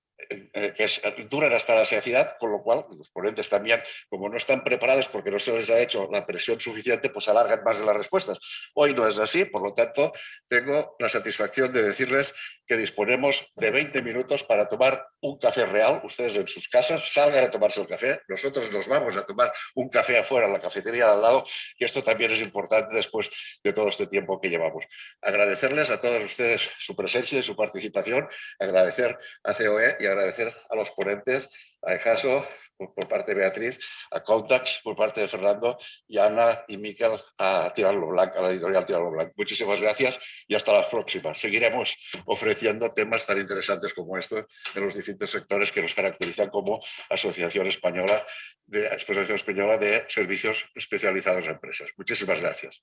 duran hasta la saciedad, con lo cual los ponentes también, como no están preparados porque no se les ha hecho la presión suficiente, pues alargan más de las respuestas. Hoy no es así, por lo tanto, tengo la satisfacción de decirles que disponemos de 20 minutos para tomar un café real. Ustedes en sus casas salgan a tomarse el café, nosotros nos vamos a tomar un café afuera en la cafetería de al lado, y esto también es importante después de todo este tiempo que llevamos. Agradecerles a todos ustedes su presencia y su participación, agradecer a COE y agradecer a los ponentes, a EJASO por parte de Beatriz, a Contax por parte de Fernando y a Ana y Miquel a Tirant lo Blanc, a la editorial Tirant lo Blanc. Muchísimas gracias y hasta la próxima. Seguiremos ofreciendo temas tan interesantes como estos en los distintos sectores que nos caracterizan como Asociación Española de Servicios Especializados a Empresas. Muchísimas gracias.